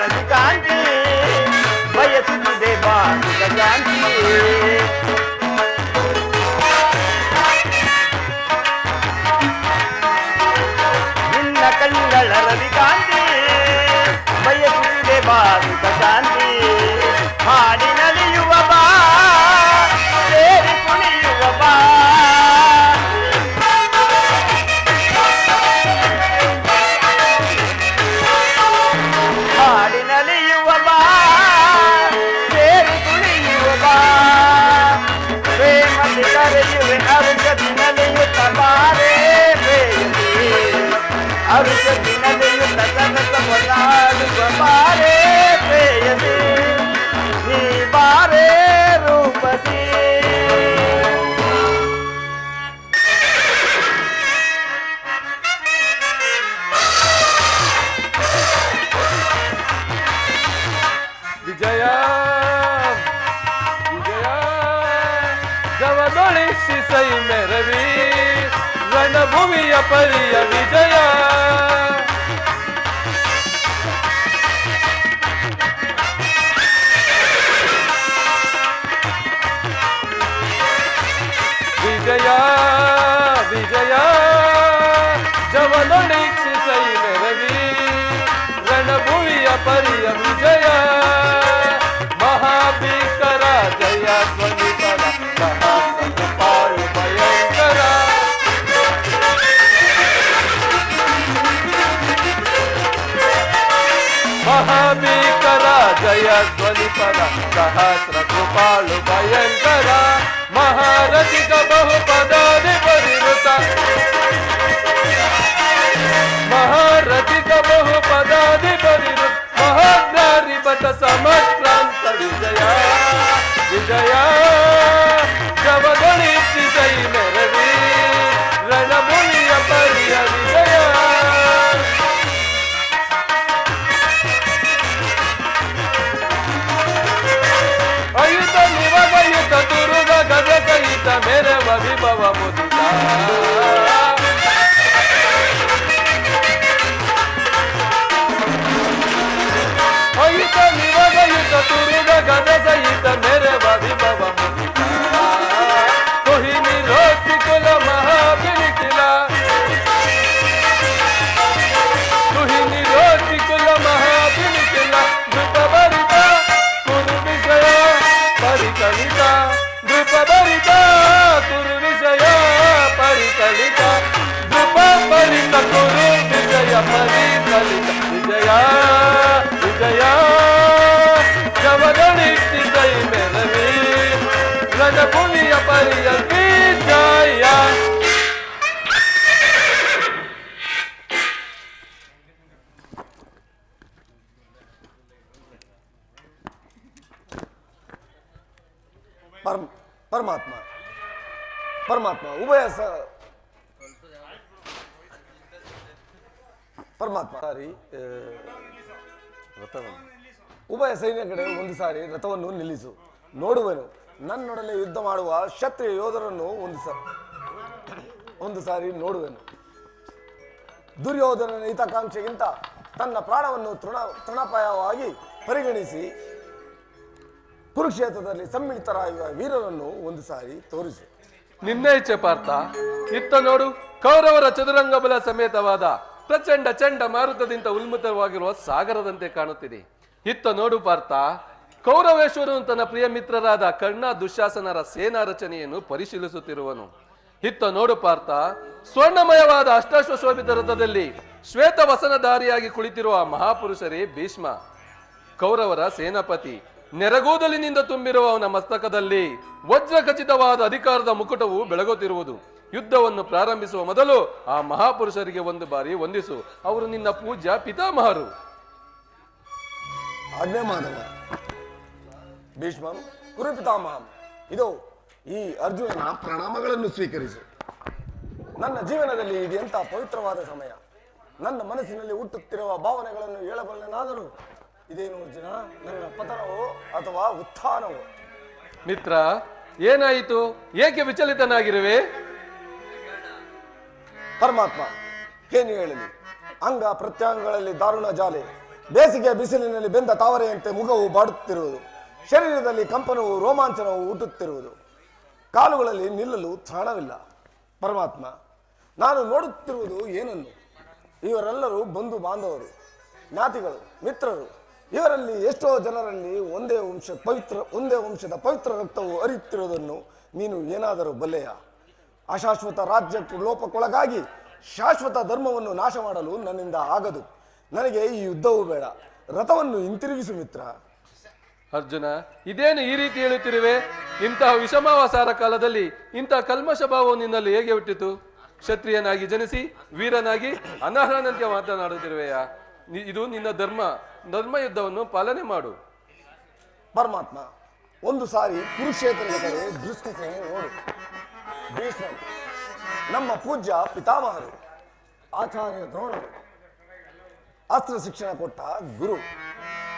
ರವಿಕಾಂತಿ ಬಯಸುತ್ತಿದೆ ಬಾಂಧ ಶಾಂತಿ ನಿನ್ನ ಕಣ್ಣಗಳ ರವಿಕಾಂತಿ ಬಯಸುತ್ತಿದೆ ಬಾಂಧ ಶಾಂತಿ ಹಾಡಿ ನಲಿಯುವ ಬಾ ಸೇರಿ ಕುಣಿಯುವ ಬಾ ಹಾಡಿನಲಿಯುವ ಬಾ ಸೇರಿ ಕುಣಿಯುವ ಬಾ ಪ್ರೇಮದಿ ಕರೆಯುವೆ ಅರುಷದಿ ನಲಿಯುತ್ತ ಬಾರೆ ಪ್ರೇಯಸಿ ಅರುಷದಿ ನಲಿಯುತ್ತ ಸರಸವನ್ನಾಡುವ ಬಾರೆ ಪ್ರೇಯಸಿ ನೀ ಬಾರೆ ರೂಪಸಿ ವಿಜಯ ವಿಜಯ ಗವದೊಳಿಸಿ ಸೈ ಮೆರವಿ ರಣಭೂಮಿಯ ಪರಿಯ ವಿಜಯ ವಿಜಯ ವಿಜಯ ಜವದೊಳಿಸಿ ಸೈ ಮೆರವಿ ರಣಭೂಮಿಯ ಪರಿಯ ವಿಜಯ ಮಹಾಭೀಕರ ಜಯ ಧ್ವನಿಪರ ಸಹಸ್ರಪಾಳು ಭಯಂಕರ ಮಹಾಭೀಕರ ಜಯ ಧ್ವನಿಪರ ಸಹಸ್ರ ಕೃಪಾಳು ಭಯಂಕರ ಮಹಾರಥಿಕ ಬಹುಪದಾದಿ ಪರಿವೃತ ಮಹಾರಥಿಕ ಬಹುಪದಾದಿ ಪರಿವೃತ ಮಹಾಜ್ಞಾನಿ ಬಟ ಸಮಕ್ರಾಂತ ವಿಜಯ ವಿಜಯ ಜವಗಣಿಸಿ ಸೈ ಮೆರವಿ ರಣಭೂಮಿಯ ಪರಿಯ ವಿಜಯ ಅಯುತ ನಿವಗಯುತ ತುರುಗ ಗಜ ಸಹಿತ ಮೆರವ ವಿಭವ ಮುದಿತ ಅಯುತ ನಿವಗಯುತ ತುರುಗ ಗಜ ಸಹಿತ ಮೆರವ ವಿಭವ ಮುದಿತ ಕೊಹಿನಿ ರೋಟಿ ಕುಲ ಮಹಾಬಿಲಿಕಿಲ ಕೊಹಿನಿ ರೋಟಿ ಕುಲ ಮಹಾಬಿಲಿಕಿಲ ಧೃತಭರಿತ ಕುರು ವಿಷಯ ಪರಿಕಲಿತ ಧೃಪಭರಿತ ಕುರು ವಿಷಯ ಪರಿಕಲಿತ ಧೃಪ ಪರಿತ ಕುರು ವಿಜಯ ಪರಿಕಲಿತ ವಿಜಯ ವಿಜಯ ಜವಗಣಿಸಿ ಸೈ ಮೆರವಿ ರಣಭೂಮಿಯ ಪರಿಯ ವಿಜಯ ಪರಮಾತ್ಮ ಪರಮಾತ್ಮ ಉಭಯ ಪರಮಾತ್ಮ ಸಾರಿ ರಥವನ್ನು ಉಭಯ ಸೈನ್ಯ ಕಡೆ ಒಂದು ಸಾರಿ ರಥವನ್ನು ನಿಲ್ಲಿಸು ನೋಡುವೆನು ನನ್ನೊಡನೆ ಯುದ್ಧ ಮಾಡುವ ಕ್ಷತ್ರಿಯ ಯೋಧರನ್ನು ಒಂದು ಸಾರಿ ನೋಡುವೆನು ದುರ್ಯೋಧನನ ಹಿತಾಕಾಂಕ್ಷೆಗಿಂತ ತನ್ನ ಪ್ರಾಣವನ್ನು ತೃಣಾಪಾಯವಾಗಿ ಪರಿಗಣಿಸಿ ಕುರುಕ್ಷೇತ್ರದಲ್ಲಿ ಸಮ್ಮಿಳಿತರಾಗುವ ವೀರರನ್ನು ಒಂದು ಸಾರಿ ತೋರಿಸು. ನಿನ್ನೆ ಇಚ್ಛೆ ಪಾರ್ಥ. ಇತ್ತ ನೋಡು, ಕೌರವರ ಚದುರಂಗ ಬಲ ಸಮೇತವಾದ ಪ್ರಚಂಡ ಚಂಡ ಮಾರುತದಿಂದ ಉಲ್ಮುತವಾಗಿರುವ ಸಾಗರದಂತೆ ಕಾಣುತ್ತಿದೆ. ಇತ್ತ ನೋಡು ಪಾರ್ಥ, ಕೌರವೇಶ್ವರನು ತನ್ನ ಪ್ರಿಯ ಮಿತ್ರರಾದ ಕರ್ಣ ದುಶ್ಯಾಸನರ ಸೇನಾ ರಚನೆಯನ್ನು ಪರಿಶೀಲಿಸುತ್ತಿರುವನು. ಇತ್ತ ನೋಡು ಪಾರ್ಥ, ಸ್ವರ್ಣಮಯವಾದ ಅಷ್ಟಾಶ್ವಶೋಭಿತ ರಥದಲ್ಲಿ ಶ್ವೇತ ವಸನಧಾರಿಯಾಗಿ ಕುಳಿತಿರುವ ಮಹಾಪುರುಷರೇ ಭೀಷ್ಮ. ಕೌರವರ ಸೇನಾಪತಿ. ನೆರಗೂದಲಿನಿಂದ ತುಂಬಿರುವ ಅವನ ಮಸ್ತಕದಲ್ಲಿ ವಜ್ರ ಖಚಿತವಾದ ಅಧಿಕಾರದ ಮುಕುಟವು ಬೆಳಗುತ್ತಿರುವುದು. ಯುದ್ಧವನ್ನು ಪ್ರಾರಂಭಿಸುವ ಮೊದಲು ಆ ಮಹಾಪುರುಷರಿಗೆ ಒಂದು ಬಾರಿ ವಂದಿಸು. ಅವರು ನಿನ್ನ ಪೂಜ್ಯ ಪಿತಾಮಹರು. ಆಜ್ಞೆ ಮಾಧವ. ಭೀಷ್ಮಂ ಕುರು ಪಿತಾಮಹಂ, ಇದು ಈ ಅರ್ಜುನನ ಪ್ರಣಾಮಗಳನ್ನು ಸ್ವೀಕರಿಸು. ನನ್ನ ಜೀವನದಲ್ಲಿ ಇದೆಂಥ ಪವಿತ್ರವಾದ ಸಮಯ. ನನ್ನ ಮನಸ್ಸಿನಲ್ಲಿ ಹುಟ್ಟುತ್ತಿರುವ ಭಾವನೆಗಳನ್ನು ಹೇಳಬಲ್ಲೆನಾದರೂ ಇದೇನು ಅರ್ಜುನ, ನನ್ನ ಪತನವೋ ಅಥವಾ ಉತ್ಥಾನವೋ? ಮಿತ್ರ, ಏನಾಯಿತು? ಏಕೆ ವಿಚಲಿತನಾಗಿರುವೆ? ಪರಮಾತ್ಮ, ಏನು ಹೇಳಲಿ, ಅಂಗ ಪ್ರತ್ಯಂಗಗಳಲ್ಲಿ ದಾರುಣ ಜಾಲೆ, ಬೇಸಿಗೆ ಬಿಸಿಲಿನಲ್ಲಿ ಬೆಂದ ತಾವರೆಯಂತೆ ಮುಖವು ಬಾಡುತ್ತಿರುವುದು, ಶರೀರದಲ್ಲಿ ಕಂಪನವು ರೋಮಾಂಚನವು ಹುಟ್ಟುತ್ತಿರುವುದು, ಕಾಲುಗಳಲ್ಲಿ ನಿಲ್ಲಲು ತ್ರಾಣವಿಲ್ಲ. ಪರಮಾತ್ಮ, ನಾನು ನೋಡುತ್ತಿರುವುದು ಏನನ್ನು? ಇವರೆಲ್ಲರೂ ಬಂಧು ಬಾಂಧವರು, ಜ್ಞಾತಿಗಳು, ಮಿತ್ರರು. ಇವರಲ್ಲಿ ಎಷ್ಟೋ ಜನರಲ್ಲಿ ಒಂದೇ ವಂಶದ ಪವಿತ್ರ ರಕ್ತವು ಹರಿಯುತ್ತಿರುವುದನ್ನು ನೀನು ಏನಾದರೂ ಬಲ್ಲೆಯ? ಅಶಾಶ್ವತ ರಾಜ್ಯಕ್ಕೆ ಲೋಪಕ್ಕೊಳಗಾಗಿ ಶಾಶ್ವತ ಧರ್ಮವನ್ನು ನಾಶ ಮಾಡಲು ನನ್ನಿಂದ ಆಗದು. ನನಗೆ ಈ ಯುದ್ಧವೂ ಬೇಡ. ರಥವನ್ನು ಹಿಂತಿರುಗಿಸು ಮಿತ್ರ. ಅರ್ಜುನ, ಇದೇನು ಈ ರೀತಿ ಹೇಳುತ್ತಿರುವೆ? ಇಂತಹ ವಿಷಮಾವಸಾರ ಕಾಲದಲ್ಲಿ ಇಂತಹ ಕಲ್ಮಶ ಭಾವವು ನಿನ್ನಲ್ಲಿ ಹೇಗೆ ಹುಟ್ಟಿತು? ಕ್ಷತ್ರಿಯನಾಗಿ ಜನಿಸಿ ವೀರನಾಗಿ ಅನರ್ಹನಂತೆ ಮಾತನಾಡುತ್ತಿರುವೆಯಾ? ಇದು ನಿನ್ನ ಧರ್ಮ ಯುದ್ಧವನ್ನು ಪಾಲನೆ ಮಾಡು. ಪರಮಾತ್ಮ, ಒಂದು ಸಾರಿ ಕುರುಕ್ಷೇತ್ರದ ಕಡೆ ದೃಷ್ಟಿಸಿ ನೋಡು. ಭೀಷ್ಮ ನಮ್ಮ ಪೂಜ್ಯ ಪಿತಾಮಹರು, ಆಚಾರ್ಯ ದ್ರೋಣರು, ಅಸ್ತ್ರ ಶಿಕ್ಷಣ ಕೊಟ್ಟ ಗುರು.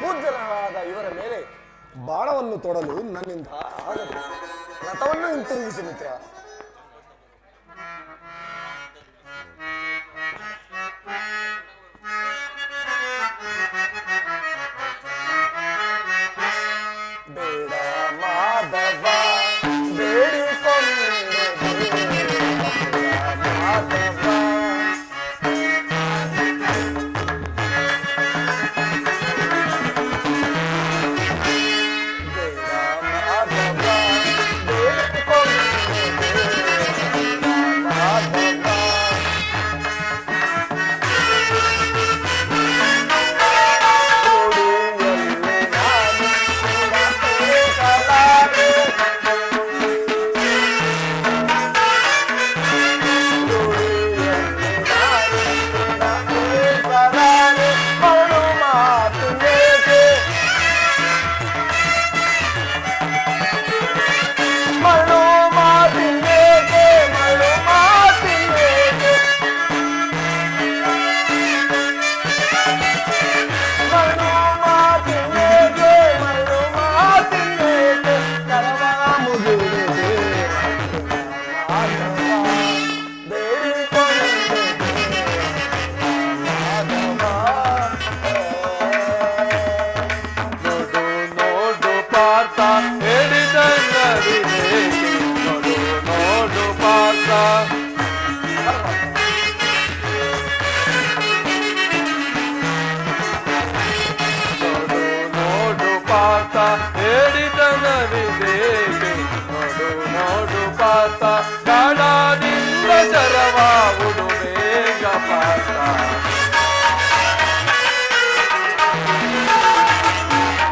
ಪೂಜ್ಯರಾದ ಇವರ ಮೇಲೆ ಬಾಣವನ್ನು ತೊಡಲು ನನ್ನಿಂದ ಆಗದು. ರಥವನ್ನು ಹಿಂತಿರುಗಿಸಿ ಮಿತ್ರ. ಬೇಡ ಮಾಧವ ಬೇಡಿಕೊಂಡೆ ಮಾಧವ.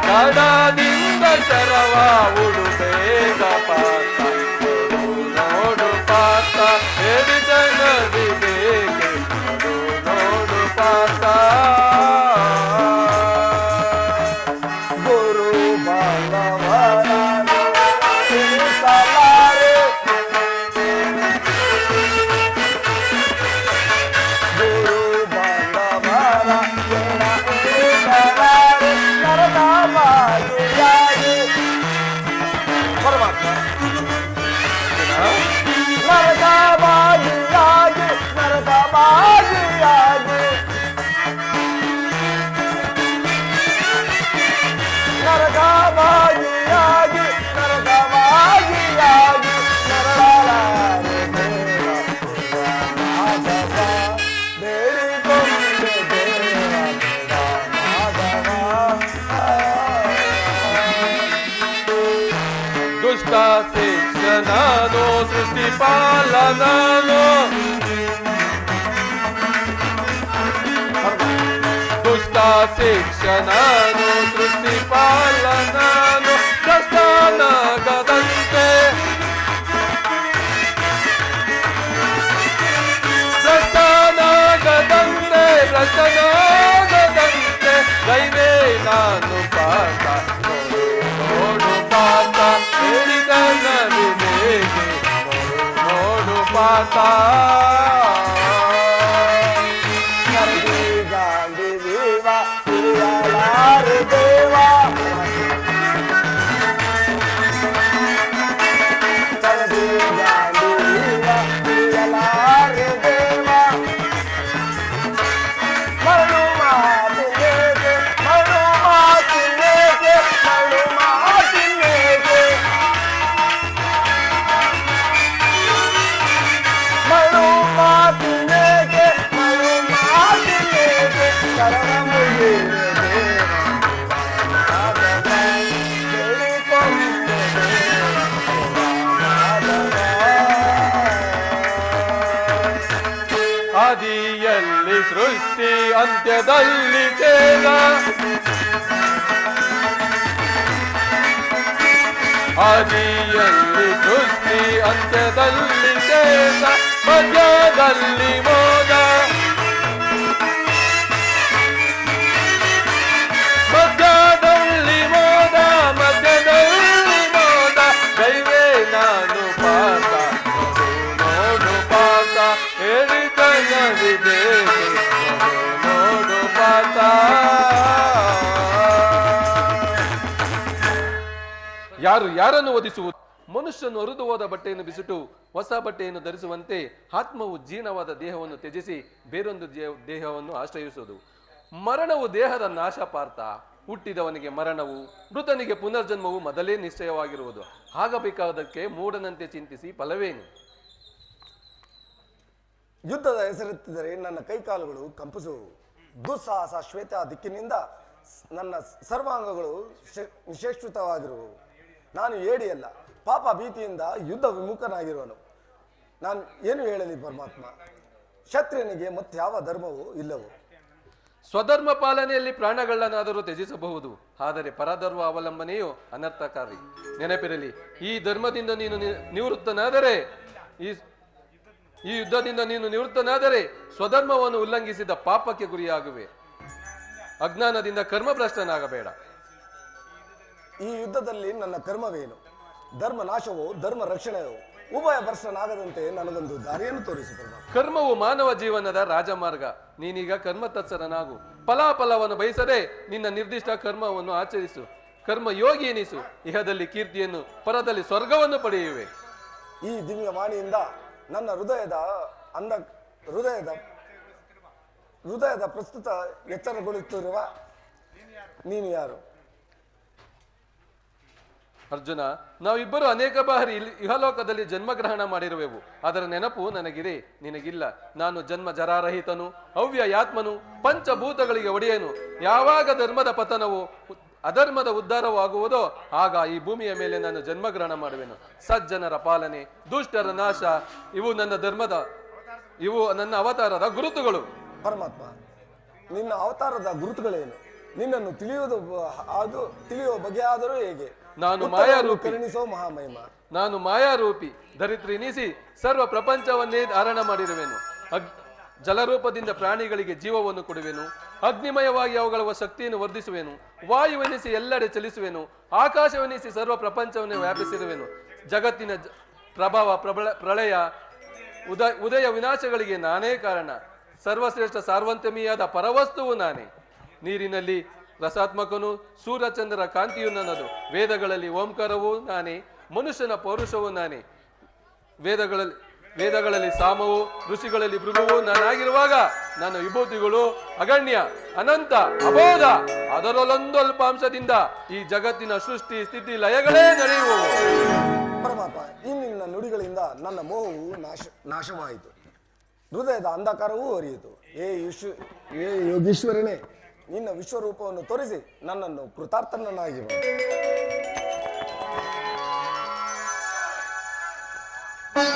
ಕಡದಿಂದ ಶರವ ಉಡುಬೇಗ ಪಾತ ನೋಡು ಪಾತ ಹೇಳಿದ ನದಿ ಬೇಗೆ ನೋಡು ಪಾತ. ಗುರು ಬಾಂಧವರ ತಿಳಿಸಲಾರೆ, ಗುರು ಬಾಂಧವರ ತಿಳಿಸಲಾರೆ ನರಕವಾಗಿಯಾಗಿ. ಪರಮಾತ್ಮ, ನರಕವಾಗಿಯಾಗಿ ನರಕವಾಗಿಯಾಗಿ ನರಕವಾಗಿಯಾಗಿ ನರಕವಾಗಿಯಾಗಿ ನರಳಾರೆ ಮಾಧವ ಬೇಡಿಕೊಂಡೆ ಮಾಧವ. ಸೃಷ್ಟಿ ಪಾಲನನು ದುಷ್ಟ ಶಿಕ್ಷಣನು ಸೃಷ್ಟಿ ಪಾಲನನು ಕಷ್ಟನಾಗದಂತೆ ರಚನಾಗದಂತೆ ದೈವೇ ನಾನು ಪಾತ ನೋಡು ಪಾತ ಹೇಳಿದ ನದಿಗೆ ನೋಡು ಪಾತ ಗಾಂಧಿ ದೇವ ತಿಳಿಯಲಾರೆ ದೇವ ಚಲದಿ ಗಾಂಧಿ ದೇವ ತಿಳಿಯಲಾರೆ ದೇವ ಮರಳು ಮಾತಿನೇಗೆ ಮರಳು ಮಾತಿನೇಗೆ ಮರಳು ಮಾತಿನೇಗೆ ಮರಳು ಮಾತಿನೇಗೆ ಮರಳು ಮಾತಿನೇಗೆ ಶರಣ ಮುಗಿರೆ ಆದಿಯಲ್ಲಿ ಸೃಷ್ಟಿ ಅಂತ್ಯದಲ್ಲಿ ಛೇದ ಆದಿಯಲ್ಲಿ ಸೃಷ್ಟಿ ಅಂತ್ಯದಲ್ಲಿ ಛೇದ ಮಧ್ಯದಲ್ಲಿ ಮೋದ ಮಧ್ಯದಲ್ಲಿ ಮೋದ ಮಧ್ಯದಲ್ಲಿ ಮೋದ ದೈವೇ ನಾನು ಪಾತ ನೋಡು ಪಾತ ಹೇಳಿದ ನದಿಗೆ ನೋಡು ಪಾತ ಯಾರು ಯಾರನ್ನು ವಧಿಸುವುದು ಮನುಷ್ಯನು ಹರಿದು ಹೋದ ಬಟ್ಟೆಯನ್ನು ಬಿಸಿಟು ಹೊಸ ಬಟ್ಟೆಯನ್ನು ಧರಿಸುವಂತೆ ಆತ್ಮವು ಜೀರ್ಣವಾದ ದೇಹವನ್ನು ತ್ಯಜಿಸಿ ಬೇರೊಂದು ದೇಹವನ್ನು ಆಶ್ರಯಿಸುವುದು. ಮರಣವು ದೇಹದ ನಾಶ ಪಾರ್ಥ. ಹುಟ್ಟಿದವನಿಗೆ ಮರಣವು ಮೃತನಿಗೆ ಪುನರ್ಜನ್ಮವು ಮೊದಲೇ ನಿಶ್ಚಯವಾಗಿರುವುದು. ಆಗಬೇಕಾದಕ್ಕೆ ಮೂಢನಂತೆ ಚಿಂತಿಸಿ ಫಲವೇನು? ಯುದ್ಧದ ಹೆಸರೆತ್ತಿದರೆ ನನ್ನ ಕೈಕಾಲುಗಳು ಕಂಪಿಸುವು. ದುಸ್ಸಾಹಸ ಶ್ವೇತ ದಿಕ್ಕಿನಿಂದ ನನ್ನ ಸರ್ವಾಂಗಗಳು ನಿಶೇಷಿತವಾಗಿರುವವು. ನಾನು ಏಡಿಯಲ್ಲ, ಪಾಪ ಭೀತಿಯಿಂದ ಯುದ್ಧ ವಿಮುಖನಾಗಿರುವನು. ನಾನು ಏನು ಹೇಳಲಿ ಪರಮಾತ್ಮ? ಕ್ಷತ್ರಿಯನಿಗೆ ಮತ್ಯಾವ ಧರ್ಮವೂ ಇಲ್ಲವು. ಸ್ವಧರ್ಮ ಪಾಲನೆಯಲ್ಲಿ ಪ್ರಾಣಗಳನ್ನಾದರೂ ತ್ಯಜಿಸಬಹುದು, ಆದರೆ ಪರಧರ್ಮ ಅವಲಂಬನೆಯು ಅನರ್ಥಕಾರಿ. ನೆನಪಿರಲಿ, ಈ ಧರ್ಮದಿಂದ ನೀನು ನಿವೃತ್ತನಾದರೆ ಈ ಯುದ್ಧದಿಂದ ನೀನು ನಿವೃತ್ತನಾದರೆ ಸ್ವಧರ್ಮವನ್ನು ಉಲ್ಲಂಘಿಸಿದ ಪಾಪಕ್ಕೆ ಗುರಿಯಾಗುವೆ. ಅಜ್ಞಾನದಿಂದ ಕರ್ಮಭ್ರಷ್ಟನಾಗಬೇಡ. ಈ ಯುದ್ಧದಲ್ಲಿ ನನ್ನ ಕರ್ಮವೇನು? ಧರ್ಮ ನಾಶವೋ ಧರ್ಮ ರಕ್ಷಣೆಯೋ? ಉಭಯ ಭ್ರಷ್ಟನಾಗದಂತೆ ನನಗೊಂದು ದಾರಿಯನ್ನು ತೋರಿಸು ಪರಮಾತ್ಮ. ಕರ್ಮವು ಮಾನವ ಜೀವನದ ರಾಜಮಾರ್ಗ. ನೀನೀಗ ಕರ್ಮ ತತ್ಸರನಾಗು. ಫಲಾಫಲವನ್ನು ಬಯಸದೆ ನಿನ್ನ ನಿರ್ದಿಷ್ಟ ಕರ್ಮವನ್ನು ಆಚರಿಸು. ಕರ್ಮ ಯೋಗಿ ಎನಿಸು. ಇಹದಲ್ಲಿ ಕೀರ್ತಿಯನ್ನು, ಪರದಲ್ಲಿ ಸ್ವರ್ಗವನ್ನು ಪಡೆಯುವೆ. ಈ ದಿವ್ಯ ವಾಣಿಯಿಂದ ನನ್ನ ಹೃದಯದ ಪ್ರಸ್ತುತ ಎಚ್ಚರಗೊಳ್ಳುತ್ತಿರುವ ನೀನು ಯಾರು? ಅರ್ಜುನ, ನಾವಿಬ್ಬರು ಅನೇಕ ಬಾರಿ ಇಹಲೋಕದಲ್ಲಿ ಜನ್ಮಗ್ರಹಣ ಮಾಡಿರುವೆವು. ಅದರ ನೆನಪು ನನಗಿದೆ, ನಿನಗಿಲ್ಲ. ನಾನು ಜನ್ಮ ಜರಾರಹಿತನು, ಅವ್ಯಯಾತ್ಮನು, ಪಂಚಭೂತಗಳಿಗೆ ಒಡೆಯನು. ಯಾವಾಗ ಧರ್ಮದ ಪತನವು ಅಧರ್ಮದ ಉದ್ಧಾರವೂ ಆಗುವುದೋ ಆಗ ಈ ಭೂಮಿಯ ಮೇಲೆ ನಾನು ಜನ್ಮಗ್ರಹಣ ಮಾಡುವೆನು. ಸಜ್ಜನರ ಪಾಲನೆ, ದುಷ್ಟರ ನಾಶ, ಇವು ನನ್ನ ಅವತಾರದ ಗುರುತುಗಳು. ಪರಮಾತ್ಮ, ನಿನ್ನ ಅವತಾರದ ಗುರುತುಗಳೇನು? ನಿನ್ನನ್ನು ತಿಳಿಯುವ ಬಗೆ ಆದರೂ ಹೇಗೆ? ನಾನು ಮಾಯಾರೂಪಿ, ಕರುಣಿಸೋ ಮಹಾಮಹಿಮ. ನಾನು ಮಾಯಾರೂಪಿ, ಧರಿತ್ರಿ ಎನಿಸಿ ಸರ್ವ ಪ್ರಪಂಚವನ್ನೇ ಧಾರಣ ಮಾಡಿರುವೆನು. ಜಲರೂಪದಿಂದ ಪ್ರಾಣಿಗಳಿಗೆ ಜೀವವನ್ನು ಕೊಡುವೆನು. ಅಗ್ನಿಮಯವಾಗಿ ಅವುಗಳ ಶಕ್ತಿಯನ್ನು ವರ್ಧಿಸುವೆನು. ವಾಯುವೆನಿಸಿ ಎಲ್ಲೆಡೆ ಚಲಿಸುವೆನು. ಆಕಾಶವೆನಿಸಿ ಸರ್ವ ಪ್ರಪಂಚವನ್ನು ವ್ಯಾಪಿಸಿರುವೆನು. ಜಗತ್ತಿನ ಪ್ರಭಾವ, ಪ್ರಳಯ, ಉದಯ ವಿನಾಶಗಳಿಗೆ ನಾನೇ ಕಾರಣ. ಸರ್ವಶ್ರೇಷ್ಠ ಸಾರ್ವಂತಮಿಯಾದ ಪರವಸ್ತುವು ನಾನೇ. ನೀರಿನಲ್ಲಿ ರಸಾತ್ಮಕನು, ಸೂರ್ಯಚಂದ್ರರ ಕಾಂತಿಯು ನನ್ನದು. ವೇದಗಳಲ್ಲಿ ಓಂಕಾರವೂ ನಾನೇ, ಮನುಷ್ಯನ ಪೌರುಷವೂ ನಾನೇ. ವೇದಗಳಲ್ಲಿ ಸಾಮವು, ಋಷಿಗಳಲ್ಲಿ ಭೃಗುವು ನಾನಾಗಿರುವಾಗ ನನ್ನ ವಿಭೂತಿಗಳು ಅಗಣ್ಯ, ಅನಂತ, ಅಬೋಧ. ಅದರಲ್ಲೊಂದು ಅಲ್ಪಾಂಶದಿಂದ ಈ ಜಗತ್ತಿನ ಸೃಷ್ಟಿ, ಸ್ಥಿತಿ, ಲಯಗಳೇ ನಡೆಯುವವು. ಪರಮಾತ್ಮ, ಈ ನಿನ್ನ ನುಡಿಗಳಿಂದ ನನ್ನ ಮೋಹವು ನಾಶವಾಯಿತು. ಹೃದಯದ ಅಂಧಕಾರವೂ ಹೊರೆಯಿತು. ಏ ಯೋಗೀಶ್ವರನೇ, ನಿನ್ನ ವಿಶ್ವರೂಪವನ್ನು ತೋರಿಸಿ ನನ್ನನ್ನು ಕೃತಾರ್ಥನನ್ನಾಗಿ ಮಾಡು.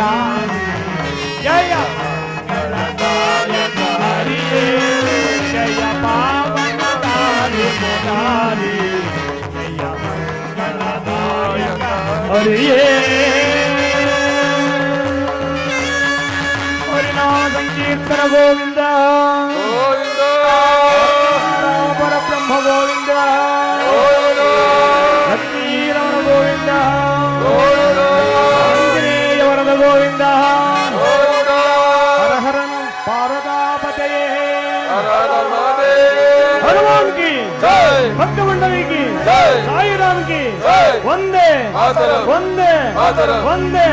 ಮುರಾರಿ ಜಯ ಮಂಗಳದಾಯಕ ಹರಿಯೇ ಜಯ ಪಾವನದಾರಿ ಮುರಾರಿ ಜಯ ಮಂಗಳದಾಯಕ ಹರಿಯೇ ಹರಿನಾಮ ಸಂಕೀರ್ತನ ಗೋವಿಂದ ಪರಬ್ರಹ್ಮ ಗೋವಿಂದ ಲಕ್ಷ್ಮೀರಮಣ ಗೋವಿಂದ ಆಂಜನೇಯ ವರದ ಗೋವಿಂದ ಹರ ಹರ ಪಾರ್ವತಾಪತಯೇ ಹನುಮಾನ್ ಕಿ ಭಕ್ತಮಂಡಲಿ ಕಿ ಸಾಯಿರಾಮ್ ಕಿ ವಂದೇ ವಂದೇ ವಂದೇ